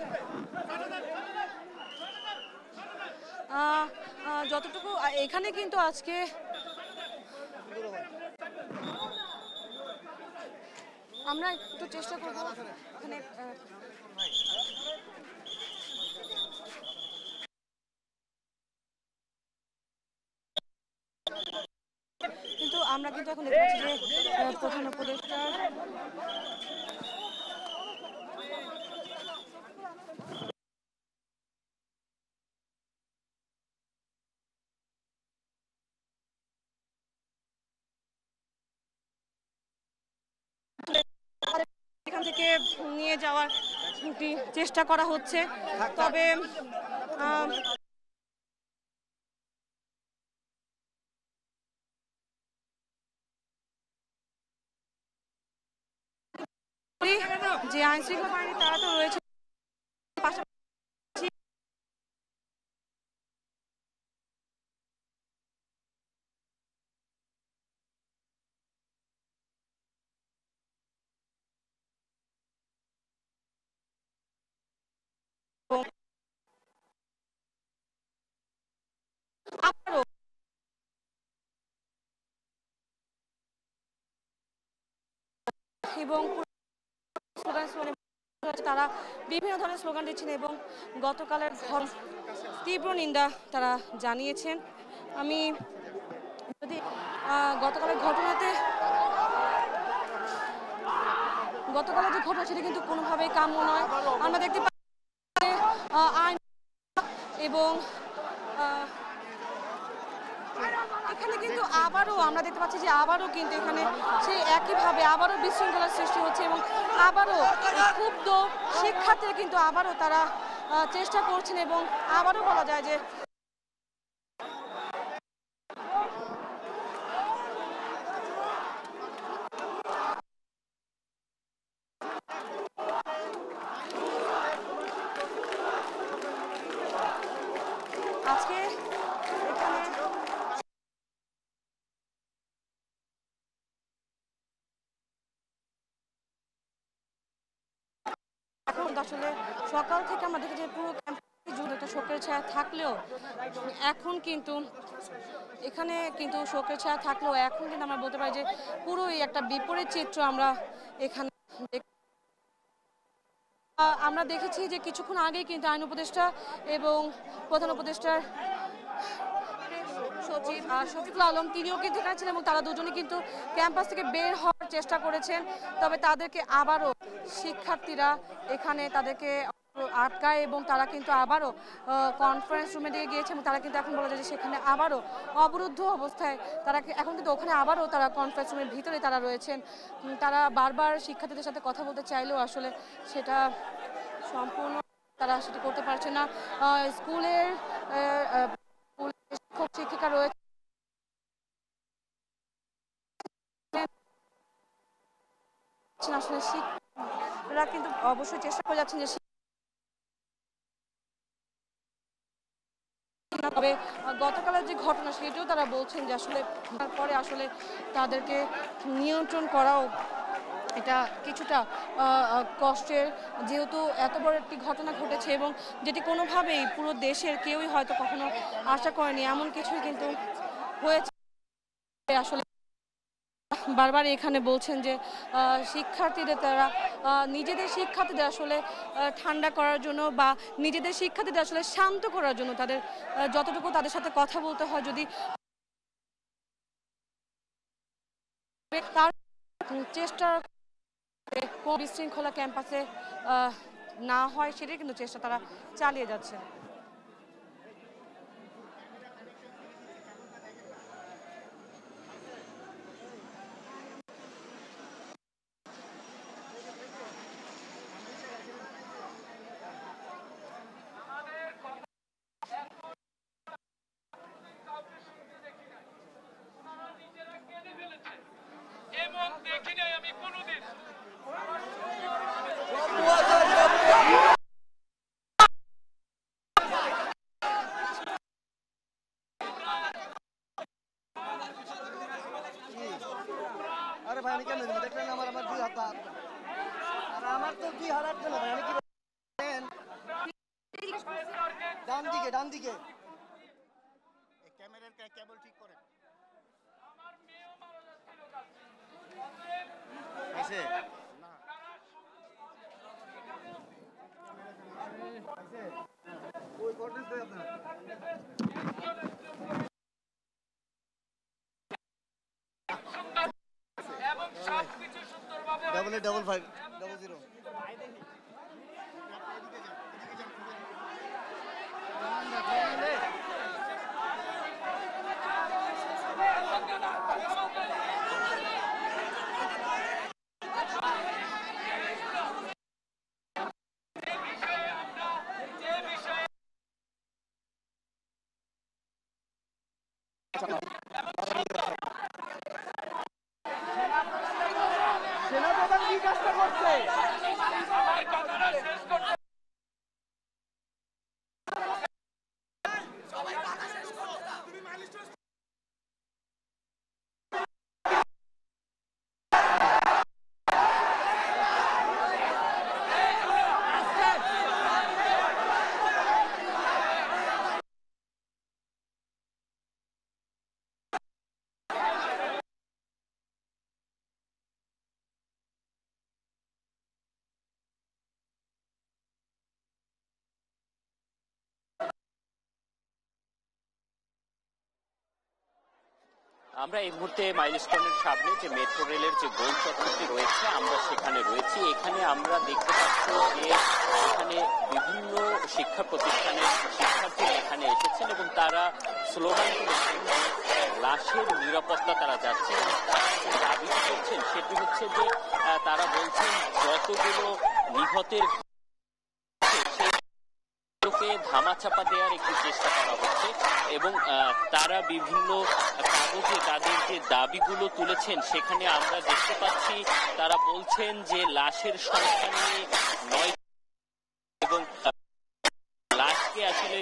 [SPEAKER 8] যতটুকু এখানে কিন্তু আজকে আমরা একটু চেষ্টা করব এখানে কিন্তু আমরা কিন্তু এখন দেখতে পাচ্ছি যে প্রধান উপদেষ্টা এখান থেকে নিয়ে যাওয়ার চেষ্টা করা হচ্ছে। তবে যে আইন শৃঙ্খলা বাহিনী তারা তো রয়েছে, পাশাপাশি আবারও এবং তারা বিভিন্ন ধরনের স্লোগান দিচ্ছেন এবং গতকালের তীব্র নিন্দা তারা জানিয়েছেন। আমি যদি গতকালের যে ঘটনা সেটা কিন্তু কোনোভাবেই কাম্য নয়। আমরা দেখতে পাচ্ছি আইন এবং এখানে কিন্তু আবারও আমরা দেখতে পাচ্ছি যে আবারও কিন্তু এখানে সেই একইভাবে আবারও বিশৃঙ্খলার সৃষ্টি হচ্ছে এবং আবারও ক্ষুব্ধ শিক্ষার্থীরা কিন্তু আবারও তারা চেষ্টা করছেন এবং আবারও বলা যায় যে আজকে এখানে এখন আসলে সকাল থেকে আমরা দেখি যে পুরো ক্যাম্পাসে জুড়ে একটা শোকের ছায়া থাকলেও এখন কিন্তু এখানে কিন্তু শোকের ছায়া থাকলেও এখন কিন্তু আমরা বলতে পারি যে পুরোই একটা বিপরীত চিত্র আমরা এখানে আমরা দেখেছি যে কিছুক্ষণ আগেই কিন্তু আইন উপদেষ্টা এবং প্রধান উপদেষ্টার সচিব শফিকুল আলম তিনিও কিন্তু এখানে ছিলেন এবং তারা দুজনই কিন্তু ক্যাম্পাস থেকে বের হওয়ার চেষ্টা করেছেন। তবে তাদেরকে আবারও শিক্ষার্থীরা এখানে তাদেরকে আটকায় এবং তারা কিন্তু আবারও কনফারেন্স রুমে দিয়ে গিয়েছে এবং তারা কিন্তু এখন বলা যায় যে সেখানে আবারও অবরুদ্ধ অবস্থায় তারা এখন কিন্তু ওখানে আবারও তারা কনফারেন্স রুমের ভিতরে তারা রয়েছেন। তারা বারবার শিক্ষার্থীদের সাথে কথা বলতে চাইলেও আসলে সেটা সম্পূর্ণ তারা সেটা করতে পারছে না। স্কুলের শিক্ষক শিক্ষিকা রয়েছে আসলে শিক্ষকরা কিন্তু অবশ্যই চেষ্টা করে যাচ্ছেন যে তবে গতকালের যে ঘটনা সেটাও তারা বলছেন যে আসলে তারপরে আসলে তাদেরকে নিয়ন্ত্রণ করাও এটা কিছুটা কষ্টের, যেহেতু এত বড় একটি ঘটনা ঘটেছে এবং যেটি কোনোভাবেই পুরো দেশের কেউই হয়তো কখনো আশা করেনি, এমন কিছুই কিন্তু হয়েছে। আসলে বারবার এখানে বলছেন যে শিক্ষার্থীদের তারা নিজেদের শিক্ষার্থীদের আসলে ঠান্ডা করার জন্য বা নিজেদের শিক্ষার্থীদের আসলে শান্ত করার জন্য তাদের যতটুকু তাদের সাথে কথা বলতে হয়, যদি তার চেষ্টা বিশৃঙ্খলা ক্যাম্পাসে না হয় সেটাই কিন্তু চেষ্টা তারা চালিয়ে যাচ্ছে।
[SPEAKER 10] আরে ভাই আমি কেন দেব? দেখলেন আমার দুই হাত, আর আমার তো দুই হাত আসছে না ভাই, আমি কি ডান দিকে
[SPEAKER 11] ক্যামেরার কেবল ঠিক করেন। আছে না
[SPEAKER 10] ওই কোঅর্ডিনেট দেন আপনারা।
[SPEAKER 11] ডবল 5 00
[SPEAKER 10] সেনাপ্রধান কি কাজটা করছে?
[SPEAKER 12] আমরা এই মুহূর্তে মাইলস্টোনের সামনে যে মেট্রো রেলের যে গোল চত্বরটি রয়েছে আমরা সেখানে রয়েছি। এখানে আমরা দেখতে পাচ্ছি যে এখানে বিভিন্ন শিক্ষা প্রতিষ্ঠানের শিক্ষার্থীরা এখানে এসেছেন এবং তারা স্লোগান তুলেছেন, লাশের নিরাপত্তা তারা যাচ্ছেন এবং তারা যে দাবি করছেন সেটি হচ্ছে যে তারা বলছেন যতগুলো নিহতের ধামাচাপা দেওয়ার একটি চেষ্টা করা হচ্ছে এবং তারা বিভিন্ন কাগজে তাদের যে দাবিগুলো তুলেছেন সেখানে আমরা দেখতে পাচ্ছি তারা বলছেন যে লাশের সংখ্যা নিয়ে 9 এবং লাশকে আসলে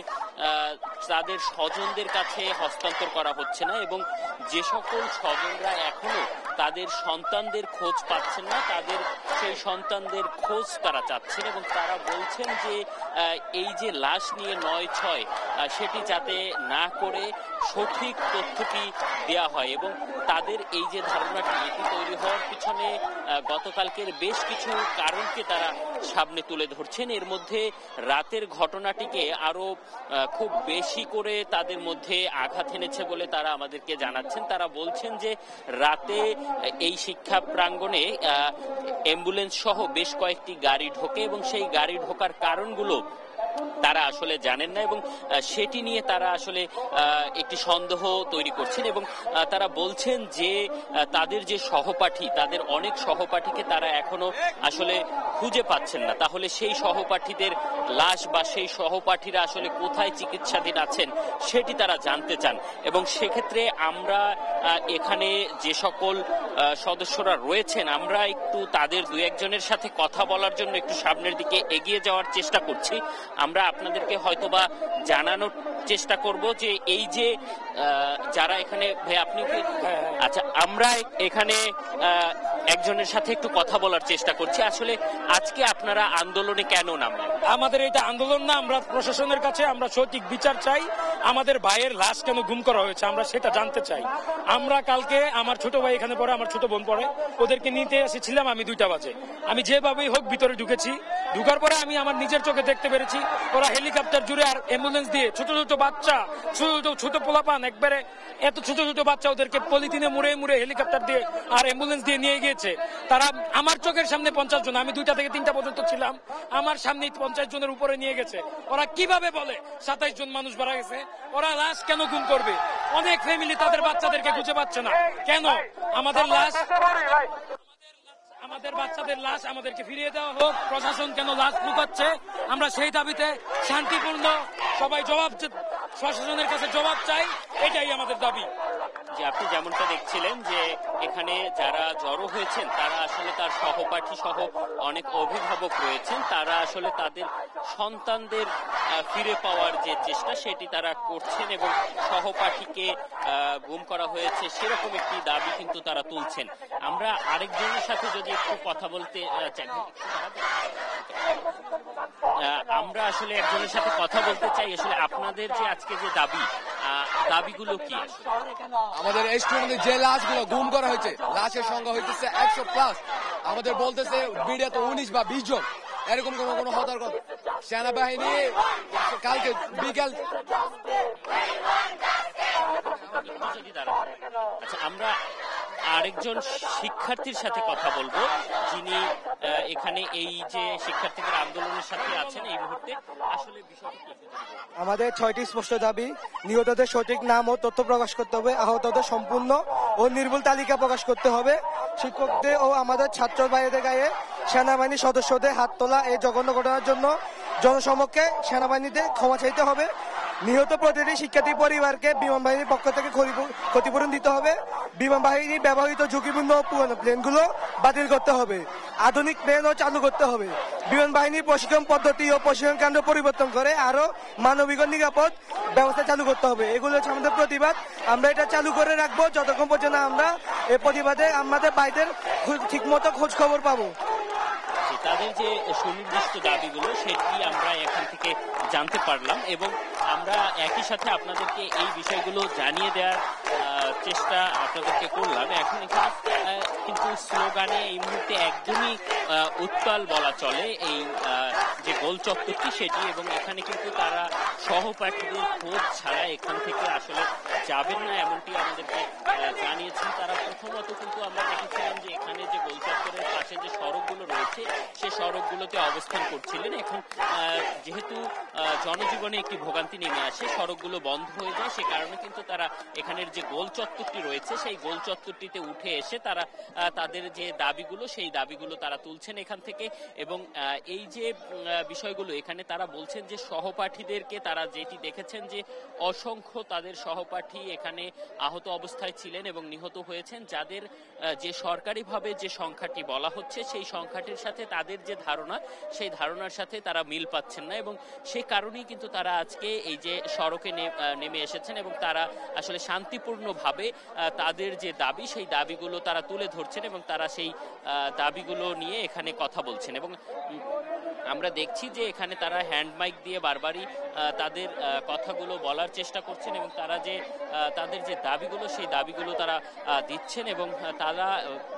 [SPEAKER 12] তাদের স্বজনদের কাছে হস্তান্তর করা হচ্ছে না এবং যে সকল স্বজনরা এখনো তাদের সন্তানদের খোঁজ পাচ্ছেন না তাদের সেই সন্তানদের খোঁজ তারা চাচ্ছেন এবং তারা বলছেন যে এই যে লাশ নিয়ে 9-6 সেটি যাতে না করে সঠিক তথ্যটি দেয়া হয় এবং তাদের এই যে ধারণাটি এটি তৈরি হওয়ার পিছনে গতকালকের বেশ কিছু কারণকে তারা সামনে তুলে ধরছেন। এর মধ্যে রাতের ঘটনাটিকে আরো খুব বেশি করে তাদের মধ্যে আঘাত এনেছে বলে তারা আমাদেরকে জানাচ্ছেন। তারা বলছেন যে রাতে এই শিক্ষা প্রাঙ্গণে অ্যাম্বুলেন্স সহ বেশ কয়েকটি গাড়ি ঢোকে এবং সেই গাড়ি ঢোকার কারণগুলো তারা আসলে জানেন না এবং সেটি নিয়ে তারা আসলে একটি সন্দেহ তৈরি করছেন এবং তারা বলছেন যে তাদের যে সহপাঠী তাদের অনেক সহপাঠীকে তারা এখনো আসলে খুঁজে পাচ্ছেন না, তাহলে সেই সহপাঠীদের লাশ বা সেই সহপাঠীরা আসলে কোথায় চিকিৎসাধীন আছেন সেটি তারা জানতে চান এবং সেক্ষেত্রে আমরা এখানে যে সকল সদস্যরা রয়েছেন আমরা একটু তাদের দু একজনের সাথে কথা বলার জন্য একটু সামনের দিকে এগিয়ে যাওয়ার চেষ্টা করছি। আমরা আপনাদেরকে হয়তোবা জানানোর চেষ্টা করব যে এই যে যারা এখানে ভাই আপনি আচ্ছা আমরা এখানে একজনের সাথে একটু কথা বলার চেষ্টা করছি। আসলে আজকে আপনারা আন্দোলনে কেন নামলেন?
[SPEAKER 13] আমাদের এটা আন্দোলন না, আমরা প্রশাসনের কাছে আমরা সঠিক বিচার চাই। আমাদের ভাইয়ের লাশ কেন গুম করা হয়েছে আমরা সেটা জানতে চাই। আমরা কালকে আমার ছোট ভাই এখানে পড়ে, আমার ছোট বোন পড়ে, ওদেরকে নিতে এসেছিলাম আমি 2টা বাজে। আমি যেভাবেই হোক ভিতরে ঢুকেছি, ঢুকার পরে আমি আমার নিজের চোখে দেখতে পেরেছি ওরা হেলিকপ্টার জুড়ে আর অ্যাম্বুলেন্স দিয়ে ছোট ছোট বাচ্চা, ছোট পোলাপান, একবারে এত ছোট ছোট বাচ্চা ওদেরকে পলিথিনে মুড়ে মুড়ে হেলিকপ্টার দিয়ে আর অ্যাম্বুলেন্স দিয়ে নিয়ে গিয়েছে। তারা আমার চোখের সামনে 50 জন, আমি 2টা থেকে 3টা পর্যন্ত ছিলাম, আমার সামনে 50 জনের উপরে নিয়ে গেছে। ওরা কিভাবে বলে 27 জন মানুষ মারা গেছে? ওরা লাশ কেন গুম করবে? অনেক ফ্যামিলি তাদের বাচ্চাদেরকে খুঁজে পাচ্ছে না কেন? আমাদের বাচ্চাদের লাশ আমাদেরকে ফিরিয়ে দেওয়া হোক। প্রশাসন কেন লাশ লুকাচ্ছে? আমরা সেই দাবিতে শান্তিপূর্ণ সবাই প্রশাসনের কাছে জবাব চাই, এটাই আমাদের দাবি।
[SPEAKER 12] যে আপনি যেমনটা দেখছিলেন যে এখানে যারা জড়ো হয়েছেন তারা আসলে তার সহপাঠী সহ অনেক অভিভাবক রয়েছেন, তারা আসলে তাদের সন্তানদের ফিরে পাওয়ার যে চেষ্টা সেটি তারা করছেন এবং সহপাঠীকে গুম করা হয়েছে সেরকম একটি দাবি কিন্তু তারা তুলছেন। আমরা আরেকজনের সাথে যদি একটু কথা বলতে চাই, আমরা আসলে একজনের সাথে কথা বলতে চাই। আসলে আপনাদের যে আজকে যে দাবিগুলো কি?
[SPEAKER 14] আমাদের এই স্টুডেন্টদের যে লাশগুলো গুম করা হয়েছে, লাশের সংখ্যা হইতেছে 100+। আমাদের বলতেছে বিডে তো 19 বা 20 জন, এরকম কোনো হতার কথা। সেনাবাহিনী কালকে বিকেল
[SPEAKER 12] আচ্ছা আমরা আরেকজন শিক্ষার্থীর সাথে কথা বলবো যিনি এখানে এই যে শিক্ষার্থীদের আন্দোলনের সাথে আছেন এই মুহূর্তে। আসলে বিষয়টি
[SPEAKER 10] আমাদের 6টি স্পষ্ট দাবি: নিহতদের সঠিক নাম ও তথ্য প্রকাশ করতে হবে, আহতদের সম্পূর্ণ ও নির্ভুল তালিকা প্রকাশ করতে হবে, শিক্ষকদের ও আমাদের ছাত্র ভাইদের গায়ে সেনাবাহিনীর সদস্যদের হাত তোলা এই জঘন্য ঘটনার জন্য জনসমক্ষে সেনাবাহিনীতে ক্ষমা চাইতে হবে। নিহত প্রতিটি শিক্ষার্থী পরিবারকে বিমান বাহিনীর পক্ষ থেকে ক্ষতিপূরণ দিতে হবে। বিমান বাহিনীর ব্যবহৃত ঝুঁকিপূর্ণ পুরনো প্লেনগুলো বাতিল করতে হবে, আধুনিক প্লেনও চালু করতে হবে। বিমান বাহিনীর প্রশিক্ষণ পদ্ধতি ও প্রশিক্ষণ কেন্দ্র পরিবর্তন করে আরো মানবিক ও নিরাপদ ব্যবস্থা চালু করতে হবে। এগুলো হচ্ছে আমাদের প্রতিবাদ। আমরা এটা চালু করে রাখবো যতক্ষণ পর্যন্ত আমরা এই প্রতিবাদে আমাদের ভাইদের ঠিকমতো খোঁজ খবর পাবো।
[SPEAKER 12] তাদের যে সুনির্দিষ্ট দাবিগুলো সেটি আমরা এখান থেকে জানতে পারলাম এবং আমরা একই সাথে আপনাদেরকে এই বিষয়গুলো জানিয়ে দেওয়ার চেষ্টা আপনাদেরকে করলাম। এখন এখানে কিন্তু স্লোগানে এই মুহূর্তে একদমই উত্তাল বলা চলে এই যে গোল চত্বরটি সেটি, এবং এখানে কিন্তু তারা সহপাঠীদের খোঁজ ছাড়া এখান থেকে আসলে যাবেন না এমনটি আমাদেরকে জানিয়েছেন তারা। প্রথমত কিন্তু আমরা দেখেছিলাম যে এখানে যে গোল চত্বরের পাশে যে সড়কগুলো রয়েছে সেই সড়কগুলোতে অবস্থান করছিলেন। এখন যেহেতু জনজীবনে একটি ভোগান্তি নেমে আসে, সড়কগুলো বন্ধ হয়ে যায়, সে কারণে কিন্তু তারা এখানের যে গোল চত্বরটি রয়েছে সেই গোল চত্বরটিতে উঠে এসে তারা তাদের যে দাবিগুলো সেই দাবিগুলো তারা তুলছেন এখান থেকে। এবং এই যে বিষয়গুলো এখানে তারা বলছেন যে সহপাঠীদেরকে তারা যেটি দেখেছেন যে অসংখ্য তাদের সহপাঠী এখানে আহত অবস্থায় ছিলেন এবং নিহত হয়েছেন, যাদের যে সরকারিভাবে যে সংখ্যাটি বলা হচ্ছে সেই সংখ্যাটির সাথে তাদের যে ধারণা সেই ধারণার সাথে তারা মিল পাচ্ছেন না, এবং সে কারণেই কিন্তু তারা আজকে এই যে সড়কে নেমে এসেছেন এবং তারা আসলে শান্তিপূর্ণভাবে তাদের যে দাবি সেই দাবিগুলো তারা তুলে ধরছেন এবং তারা সেই দাবিগুলো নিয়ে এখানে কথা বলছেন। এবং আমরা দেখছি যে এখানে তারা হ্যান্ড মাইক দিয়ে বারবারই তাদের কথাগুলো বলার চেষ্টা করছেন এবং তারা যে তাদের যে দাবিগুলো সেই দাবিগুলো তারা দিচ্ছেন এবং তারা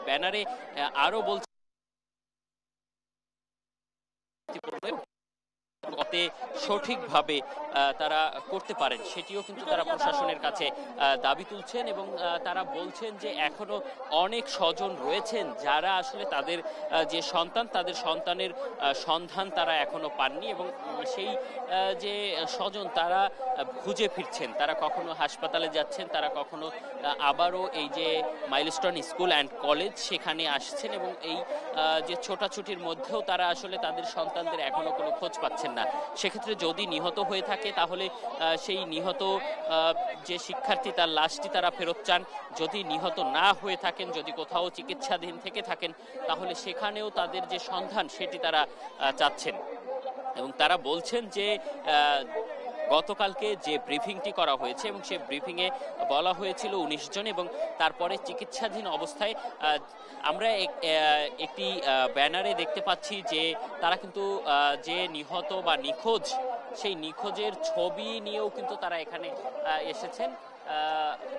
[SPEAKER 12] ব্যানারে আরো বলছেন সঠিকভাবে তারা করতে পারেন সেটিও কিন্তু তারা প্রশাসনের কাছে দাবি তুলছেন। এবং তারা বলছেন যে এখনো অনেক স্বজন রয়েছেন যারা আসলে তাদের যে সন্তান তাদের সন্তানের সন্ধান তারা এখনো পাননি, এবং সেই যে স্বজন তারা খুঁজে ফিরছেন, তারা কখনো হাসপাতালে যাচ্ছেন, তারা কখনো আবারও এই যে মাইলস্টোন স্কুল অ্যান্ড কলেজ সেখানে আসছেন, এবং এই যে ছোটাছুটির মধ্যেও তারা আসলে তাদের সন্তানদের এখনো কোনো খোঁজ পাচ্ছেন না। সেক্ষেত্রে যদি নিহত হয়ে থাকে তাহলে সেই নিহত যে শিক্ষার্থী তার লাশটি তারা ফেরত চান, যদি নিহত না হয়ে থাকেন, যদি কোথাও চিকিৎসাধীন থেকে থাকেন তাহলে সেখানেও তাদের যে সন্ধান সেটি তারা চাচ্ছেন। এবং তারা বলছেন যে গতকালকে যে ব্রিফিংটি করা হয়েছে এবং সেই ব্রিফিংয়ে বলা হয়েছিল 19 জন এবং তারপরে চিকিৎসাধীন অবস্থায় আমরা একটি ব্যানারে দেখতে পাচ্ছি যে তারা কিন্তু যে নিহত বা নিখোঁজ সেই নিখোঁজের ছবি নিয়েও কিন্তু তারা এখানে এসেছেন।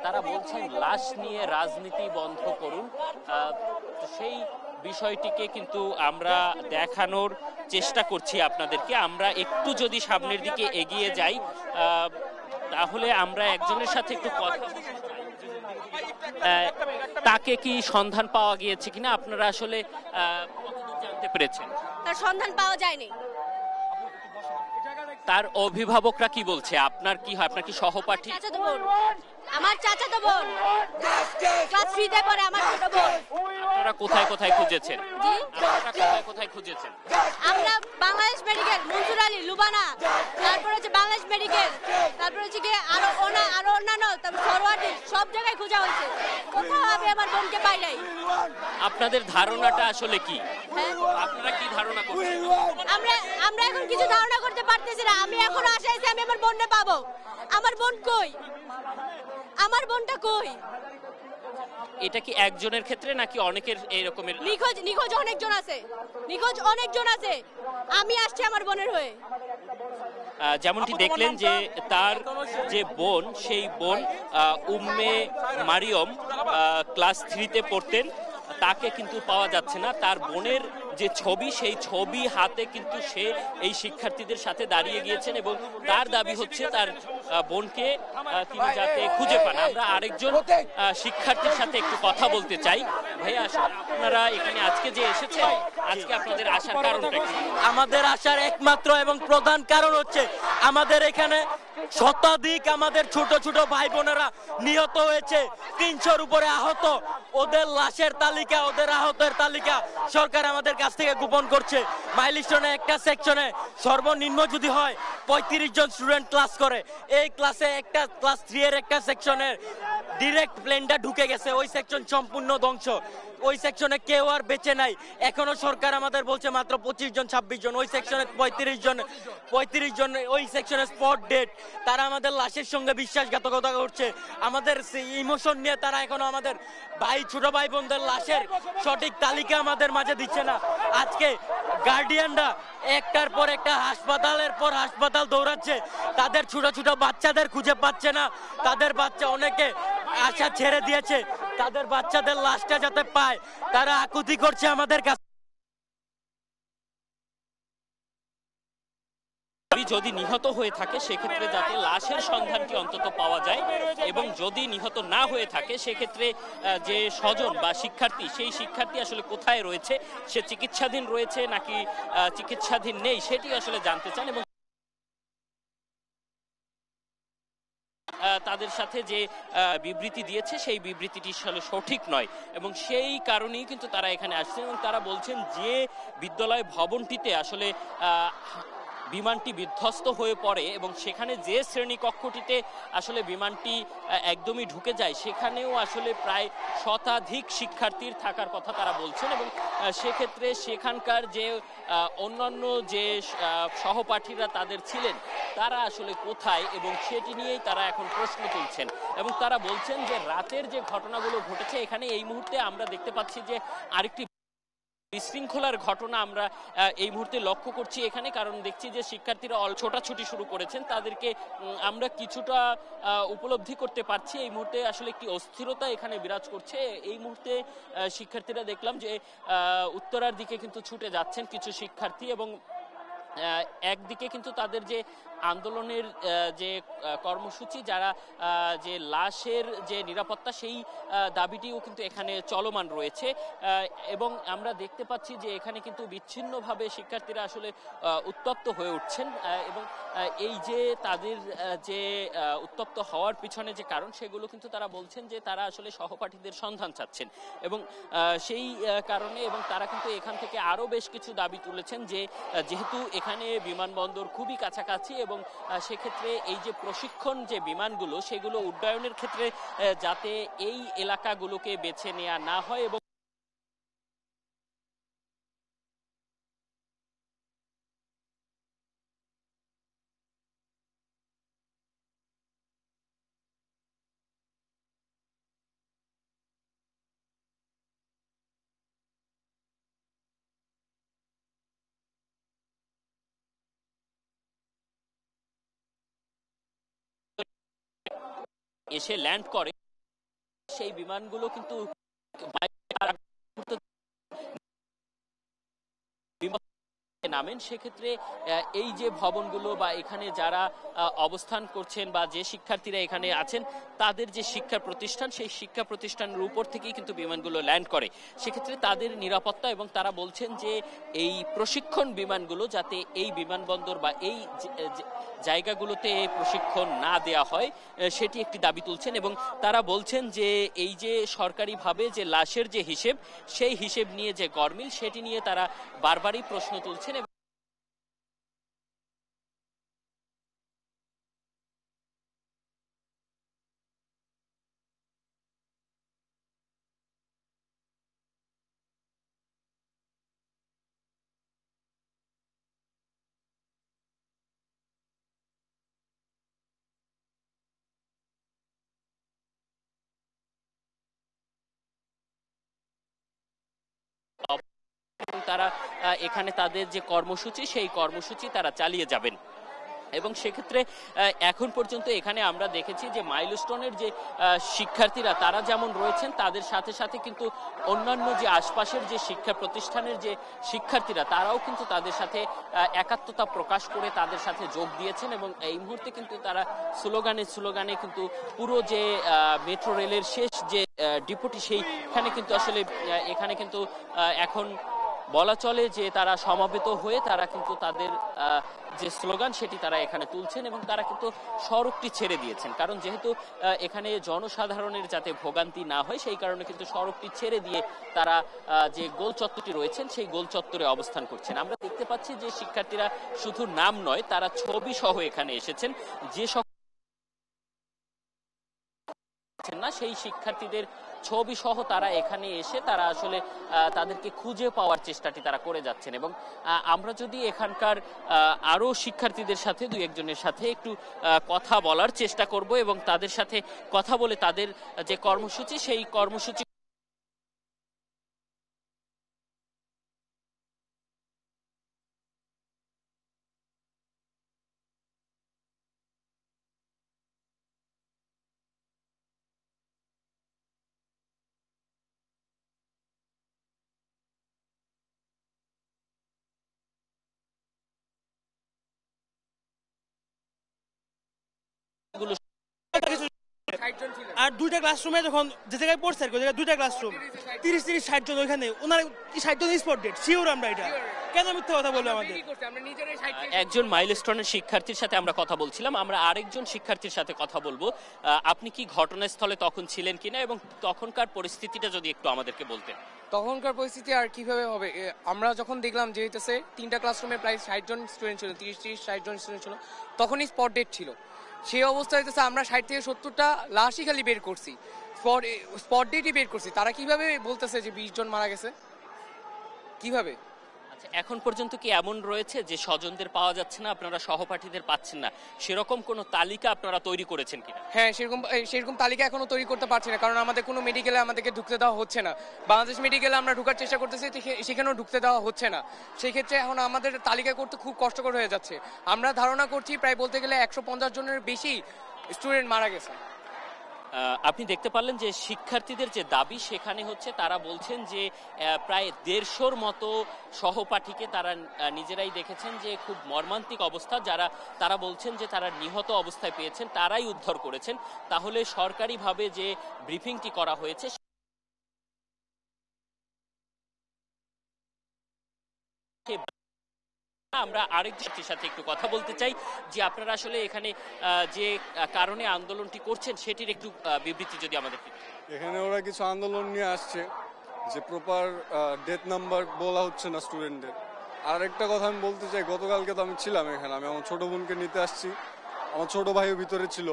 [SPEAKER 12] তারা বলছেন লাশ নিয়ে রাজনীতি বন্ধ করুন। সেই বিষয়টিকে কিন্তু আমরা দেখানোর চেষ্টা করছি আপনাদেরকে। আমরা একটু যদি সামনের দিকে এগিয়ে যাই তাহলে আমরা একজনের সাথে একটু কথা তাকে কি সন্ধান পাওয়া গিয়েছে কিনা আপনারা আসলে জানতে পেরেছেন?
[SPEAKER 15] তার সন্ধান পাওয়া যায়নি।
[SPEAKER 12] তার অভিভাবকরা কি বলছে? আপনার কি হয়? আপনার কি সহপাঠী?
[SPEAKER 15] আমার চাচাতো বোন ক্লাস 3 তে পড়ে, আমার ছোট বোন।
[SPEAKER 12] আপনারা কোথায় কোথায় খুঁজেছেন?
[SPEAKER 15] জি,
[SPEAKER 12] আপনারা কোথায় কোথায় খুঁজেছেন?
[SPEAKER 15] আমরা বাংলাদেশ মেডিকেল, মনসুর আলী, লুবানা, তারপর হচ্ছে বাংলাদেশ মেডিকেল, তারপর হচ্ছে কি আরো অন্যান্য, তারপর সরওয়ার্ডি, সব জায়গায় খোঁজা হয়েছে। কোথাও আমি আমার বোনকে পাই নাই।
[SPEAKER 12] আপনাদের ধারণাটা আসলে কি? আপনারা কি ধারণা করছেন?
[SPEAKER 15] আমরা এখন কিছু ধারণা করতে পারতেছি না। আমি এখন আশায় আমি আমার বোনকে পাবো। আমার বোন কই? আমার বোনটা কই?
[SPEAKER 12] এটা কি একজনের ক্ষেত্রে নাকি অনেকের এই রকমের?
[SPEAKER 15] নিখোঁজ অনেকজন আছে, নিখোঁজ অনেকজন আছে। আমি আসছি আমার বোনের হয়ে।
[SPEAKER 12] যেমনটি দেখলেন যে তার যে বোন, সেই বোন উম্মে মারিয়ম ক্লাস 3 তে পড়তেন, তাকে কিন্তু পাওয়া যাচ্ছে না। তার বোনের যে ছবি, সেই ছবি হাতে কিন্তু সে এই শিক্ষার্থীদের সাথে দাঁড়িয়ে গিয়েছেন এবং তার দাবি হচ্ছে তার বোনকে তিনি যাতে খুঁজে পান। আমরা আরেকজন শিক্ষার্থীর সাথে একটু কথা বলতে চাই। ভাইয়া, আপনারা এখানে আজকে যে এসেছেন, আজকে আপনাদের আসার কারণটা কি?
[SPEAKER 16] আমাদের আসার একমাত্র এবং প্রধান কারণ হচ্ছে আমাদের এখানে শতাধিক আমাদের ছোট ছোট ভাই বোনেরা নিহত হয়েছে, 300-র উপরে আহত। ওদের লাশের তালিকা, ওদের আহতের তালিকা সরকার আমাদের কাছ থেকে গোপন করছে। মাইলস্টোনে একটা সেকশনে সর্বনিম্ন যদি হয় 35 জন স্টুডেন্ট ক্লাস করে। এই ক্লাসে একটা ক্লাস 3 এর একটা সেকশনের ডিরেক্ট প্লেনটা ঢুকে গেছে, ওই সেকশন সম্পূর্ণ ধ্বংস। ওই সেকশনে কেউ আর বেঁচে নাই। এখনো সরকার আমাদের বলছে মাত্র 25 জন 26 জন, ওই সেকশনে 35 জন ওই সেকশনে স্পট ডেড। তারা আমাদের লাশের সঙ্গে বিশ্বাসঘাতকতা করছে। আমাদের ইমোশন নিয়ে তারা এখনো আমাদের ছোট ভাই বোনদের লাশের সঠিক তালিকা আমাদের মাঝে দিচ্ছে না। আজকে গার্ডিয়ানরা একটার পর একটা হাসপাতালের পর হাসপাতাল দৌড়াচ্ছে, তাদের ছোট ছোট বাচ্চাদের খুঁজে পাচ্ছে না। তাদের বাচ্চা অনেকে আশা ছেড়ে দিয়েছে, তাদের বাচ্চাদের লাশটা যাতে পায় তারা আকুতি করছে আমাদের কাছে।
[SPEAKER 12] যদি নিহত হয়ে থাকে সেক্ষেত্রে যাতে লাশের সন্ধানটি অন্তত পাওয়া যায়, এবং যদি নিহত না হয়ে থাকে সেক্ষেত্রে যে স্বজন বা শিক্ষার্থী, সেই শিক্ষার্থী আসলে কোথায় রয়েছে, সে চিকিৎসাধীন রয়েছে নাকি চিকিৎসাধীন নেই, সেটি আসলে জানতে চান। এবং তাদের সাথে যে বিবৃতি দিয়েছে সেই বিবৃতিটি আসলে সঠিক নয় এবং সেই কারণেই কিন্তু তারা এখানে আসছেন। এবং তারা বলছেন যে বিদ্যালয় ভবনটিতে আসলে বিমানটি বিধ্বস্ত হয়ে পড়ে এবং সেখানে যে শ্রেণীকক্ষটিতে আসলে বিমানটি একদমই ঢুকে যায় সেখানেও আসলে প্রায় শতাধিক শিক্ষার্থীর থাকার কথা তারা বলছেন। এবং সেক্ষেত্রে সেখানকার যে অন্যান্য যে সহপাঠীরা তাদের ছিলেন তারা আসলে কোথায়, এবং সেটি নিয়েই তারা এখন প্রশ্ন তুলছেন। এবং তারা বলছেন যে রাতের যে ঘটনাগুলো ঘটেছে এখানে এই মুহূর্তে আমরা দেখতে পাচ্ছি যে আরেকটি বিশৃঙ্খলার ঘটনা আমরা এই মুহূর্তে লক্ষ্য করছি এখানে, কারণ দেখছি যে শিক্ষার্থীরা ছোটাছুটি শুরু করেছেন। তাদেরকে আমরা কিছুটা উপলব্ধি করতে পারছি। এই মুহূর্তে আসলে একটি অস্থিরতা এখানে বিরাজ করছে। এই মুহূর্তে শিক্ষার্থীরা দেখলাম যে উত্তরার দিকে কিন্তু ছুটে যাচ্ছেন কিছু শিক্ষার্থী, এবং একদিকে কিন্তু তাদের যে আন্দোলনের যে কর্মসূচি, যারা যে লাশের যে নিরাপত্তা, সেই দাবিটিও কিন্তু এখানে চলমান রয়েছে। এবং আমরা দেখতে পাচ্ছি যে এখানে কিন্তু বিচ্ছিন্নভাবে শিক্ষার্থীরা আসলে উত্তপ্ত হয়ে উঠছেন। এবং এই যে তাদের যে উত্তপ্ত হওয়ার পিছনে যে কারণ, সেগুলো কিন্তু তারা বলছেন যে তারা আসলে সহপাঠীদের সন্ধান চাচ্ছেন এবং সেই কারণে, এবং তারা কিন্তু এখান থেকে আরো বেশ কিছু দাবি তুলেছেন যে যেহেতু এখানে বিমানবন্দর খুবই কাছাকাছি এবং সেক্ষেত্রে এই যে প্রশিক্ষণ যে বিমানগুলো সেগুলো উড্ডয়নের ক্ষেত্রে যাতে এই এলাকাগুলোকে বেছে নেওয়া না হয় এবং এসে ল্যান্ড করে সেই বিমানগুলো কিন্তু নামেন, সেক্ষেত্রে এই যে ভবনগুলো বা এখানে যারা অবস্থান করছেন বা যে শিক্ষার্থীরা এখানে আছেন তাদের যে শিক্ষা প্রতিষ্ঠান, সেই শিক্ষা প্রতিষ্ঠানের উপর থেকেই কিন্তু বিমানগুলো ল্যান্ড করে। সেক্ষেত্রে তাদের নিরাপত্তা এবং তারা বলছেন যে এই প্রশিক্ষণ বিমানগুলো যাতে এই বিমানবন্দর বা এই জায়গাগুলোতে প্রশিক্ষণ না দেয়া হয় সেটি একটি দাবি তুলছেন। এবং তারা বলছেন যে এই যে সরকারিভাবে যে লাশের যে হিসেব, সেই হিসেব নিয়ে যে গরমিল, সেটি নিয়ে তারা বারবারই প্রশ্ন তুলছেন। তারা এখানে তাদের যে কর্মসূচি, সেই কর্মসূচি তারা চালিয়ে যাবেন। এবং সেক্ষেত্রে এখন পর্যন্ত এখানে আমরা দেখেছি যে মাইলস্টোনের যে শিক্ষার্থীরা তারা যেমন রয়েছেন, তাদের সাথে সাথে কিন্তু অন্যান্য যে আশপাশের যে শিক্ষা প্রতিষ্ঠানের যে শিক্ষার্থীরা তারাও কিন্তু তাদের সাথে একাত্মতা প্রকাশ করে তাদের সাথে যোগ দিয়েছেন। এবং এই মুহূর্তে কিন্তু তারা স্লোগানে কিন্তু পুরো যে মেট্রো রেলের শেষ যে ডিপোটি, সেইখানে কিন্তু আসলে এখানে কিন্তু এখন বলা চলে যে তারা সমাবেত হয়ে তারা কিন্তু তাদের যে স্লোগান সেটি তারা এখানে তুলছেন এবং তারা কিন্তু সড়কটি ছেড়ে দিয়েছেন। কারণ যেহেতু এখানে জনসাধারণের যাতে ভোগান্তি না হয়, সেই কারণে কিন্তু সড়কটি ছেড়ে দিয়ে তারা যে গোল চত্বরটি রয়েছেন সেই গোল চত্বরে অবস্থান করছেন। আমরা দেখতে পাচ্ছি যে শিক্ষার্থীরা শুধু নাম নয়, তারা ছবি সহ এখানে এসেছেন। যে না সেই শিক্ষার্থীদের ছবি সহ তারা এখানে এসে তারা আসলে তাদেরকে খুঁজে পাওয়ার চেষ্টাটি তারা করে যাচ্ছেন। এবং আমরা যদি এখানকার আরো শিক্ষার্থীদের সাথে দুই একজনের সাথে একটু কথা বলার চেষ্টা করব এবং তাদের সাথে কথা বলে তাদের যে কর্মসূচি, সেই কর্মসূচি
[SPEAKER 10] আর দুইটা ক্লাসরুমে যখন যে জায়গায় পড়ছে আর কি, দুইটা ক্লাসরুম 30-60 জন, ওইখানে ওনার 60 জন স্পট ডেট শিওর। আমরা এটা কেন মিথ্যা কথা বলবো? আমাদের
[SPEAKER 12] একজন মাইলস্টোনের শিক্ষার্থীর সাথে আমরা কথা বলছিলাম, আমরা আরেকজন শিক্ষার্থীর সাথে কথা বলবো। আপনি কি ঘটনাস্থলে তখন ছিলেন কিনা এবং তখনকার পরিস্থিতিটা যদি একটু আমাদেরকে বলতেন।
[SPEAKER 17] তখনকার পরিস্থিতি আর কিভাবে হবে, আমরা যখন দেখলাম যে হইতেছে তিনটা ক্লাসরুমে প্রায় 60 জন স্টুডেন্ট ছিল, 30-60 জন স্টুডেন্ট ছিল, তখনই স্পট ডেট ছিল। সেই অবস্থা হইতেছে আমরা 60 থেকে 70টা লাশই খালি বের করছি, স্পট ডেটই বের করছি। তারা কিভাবে বলতেছে যে 20 জন মারা গেছে? কিভাবে?
[SPEAKER 12] এখন পর্যন্ত কি এমন রয়েছে যে স্বজনদের পাওয়া যাচ্ছে না, আপনারা সহপাঠীদের পাচ্ছেন না, সেরকম কোনো তালিকা আপনারা তৈরি করেছেন কিনা?
[SPEAKER 17] হ্যাঁ, সেরকম তালিকা এখনো তৈরি করতে পারছি না, কারণ আমাদের কোনো মেডিকেলে আমাদেরকে ঢুকতে দেওয়া হচ্ছে না। বাংলাদেশ মেডিকেলে আমরা ঢুকার চেষ্টা করতেছি, সেখানেও ঢুকতে দেওয়া হচ্ছে না। সেই ক্ষেত্রে এখন আমাদের তালিকা করতে খুব কষ্টকর হয়ে যাচ্ছে। আমরা ধারণা করছি প্রায় বলতে গেলে 150 জনের বেশি স্টুডেন্ট মারা গেছে।
[SPEAKER 12] আপনি দেখতে পারলেন যে শিক্ষার্থীদের যে দাবি, সেখানে হচ্ছে তারা বলছেন যে প্রায় 150-র মতো সহপাঠীকে তারা নিজেরাই দেখেছেন যে খুব মর্মান্তিক অবস্থা, তারা বলছেন যে তারা নিহত অবস্থায় পেয়েছেন, তারাই উদ্ধার করেছেন। তাহলে সরকারিভাবে যে ব্রিফিংটি করা হয়েছে আমরা আরেকজনের সাথে একটু কথা বলতে চাই যে আপনারা আসলে এখানে যে কারণে আন্দোলনটি করছেন সেটির একটু বিবৃতি যদি আমাদের।
[SPEAKER 18] এখানে ওরা কিছু আন্দোলন নিয়ে আসছে যে প্রপার ডেথ নাম্বার বলা হচ্ছে না স্টুডেন্টদের। আর একটা কথা আমি বলতে চাই, গতকালকে তো আমি ছিলাম এখানে, আমি আমার ছোট বোনকে নিতে আসছি, আমার ছোট ভাইও ভিতরে ছিল,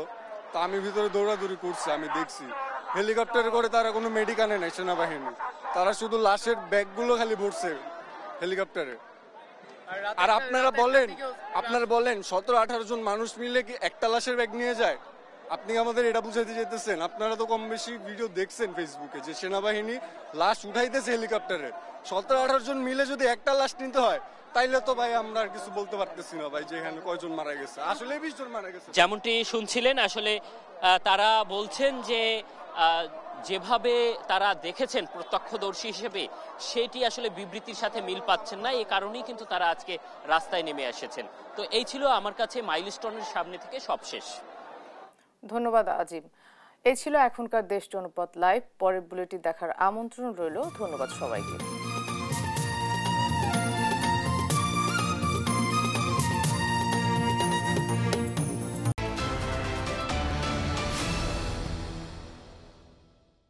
[SPEAKER 18] তা আমি ভিতরে দৌড়াদৌড়ি করছি, আমি দেখছি হেলিকপ্টারে করে তারা কোনো মেডিকেলে নেই সেনাবাহিনী, তারা শুধু লাশের ব্যাগগুলো খালি ভরছে হেলিকপ্টারে। আর আপনারা বলেন 17-18 জন মানুষ মিলে কি একটা লাশের ব্যাগ নিয়ে যায়? আপনি আমাদের এটা বুঝাইতে যেতেছেন? আপনারা তো কম বেশি ভিডিও দেখছেন ফেসবুকে যে সেনাবাহিনী লাশ উঠাইতেছে হেলিকপ্টারে। 17-18 জন মিলে যদি একটা লাশ নিতে হয় তাইলে তো ভাই আমরা আর কিছু বলতে পারতেছি না ভাই যে এখানে কয়জন মারা গেছে, আসলে 20 জন মারা গেছে।
[SPEAKER 12] যেমনটি শুনছিলেন আসলে তারা বলছেন যে যেভাবে তারা দেখেছেন প্রত্যক্ষদর্শী হিসেবে সেটি আসলে বিবৃতির সাথে মিল পাচ্ছেন না, এই কারণেই কিন্তু তারা আজকে রাস্তায় নেমে এসেছেন। তো এই ছিল আমার কাছে মাইলস্টোনের সামনে থেকে সবশেষ।
[SPEAKER 1] ধন্যবাদ আজিম। এই ছিল এখনকার দেশ জনপদ লাইভ। পরের বুলেটিন দেখার আমন্ত্রণ রইল। ধন্যবাদ সবাইকে।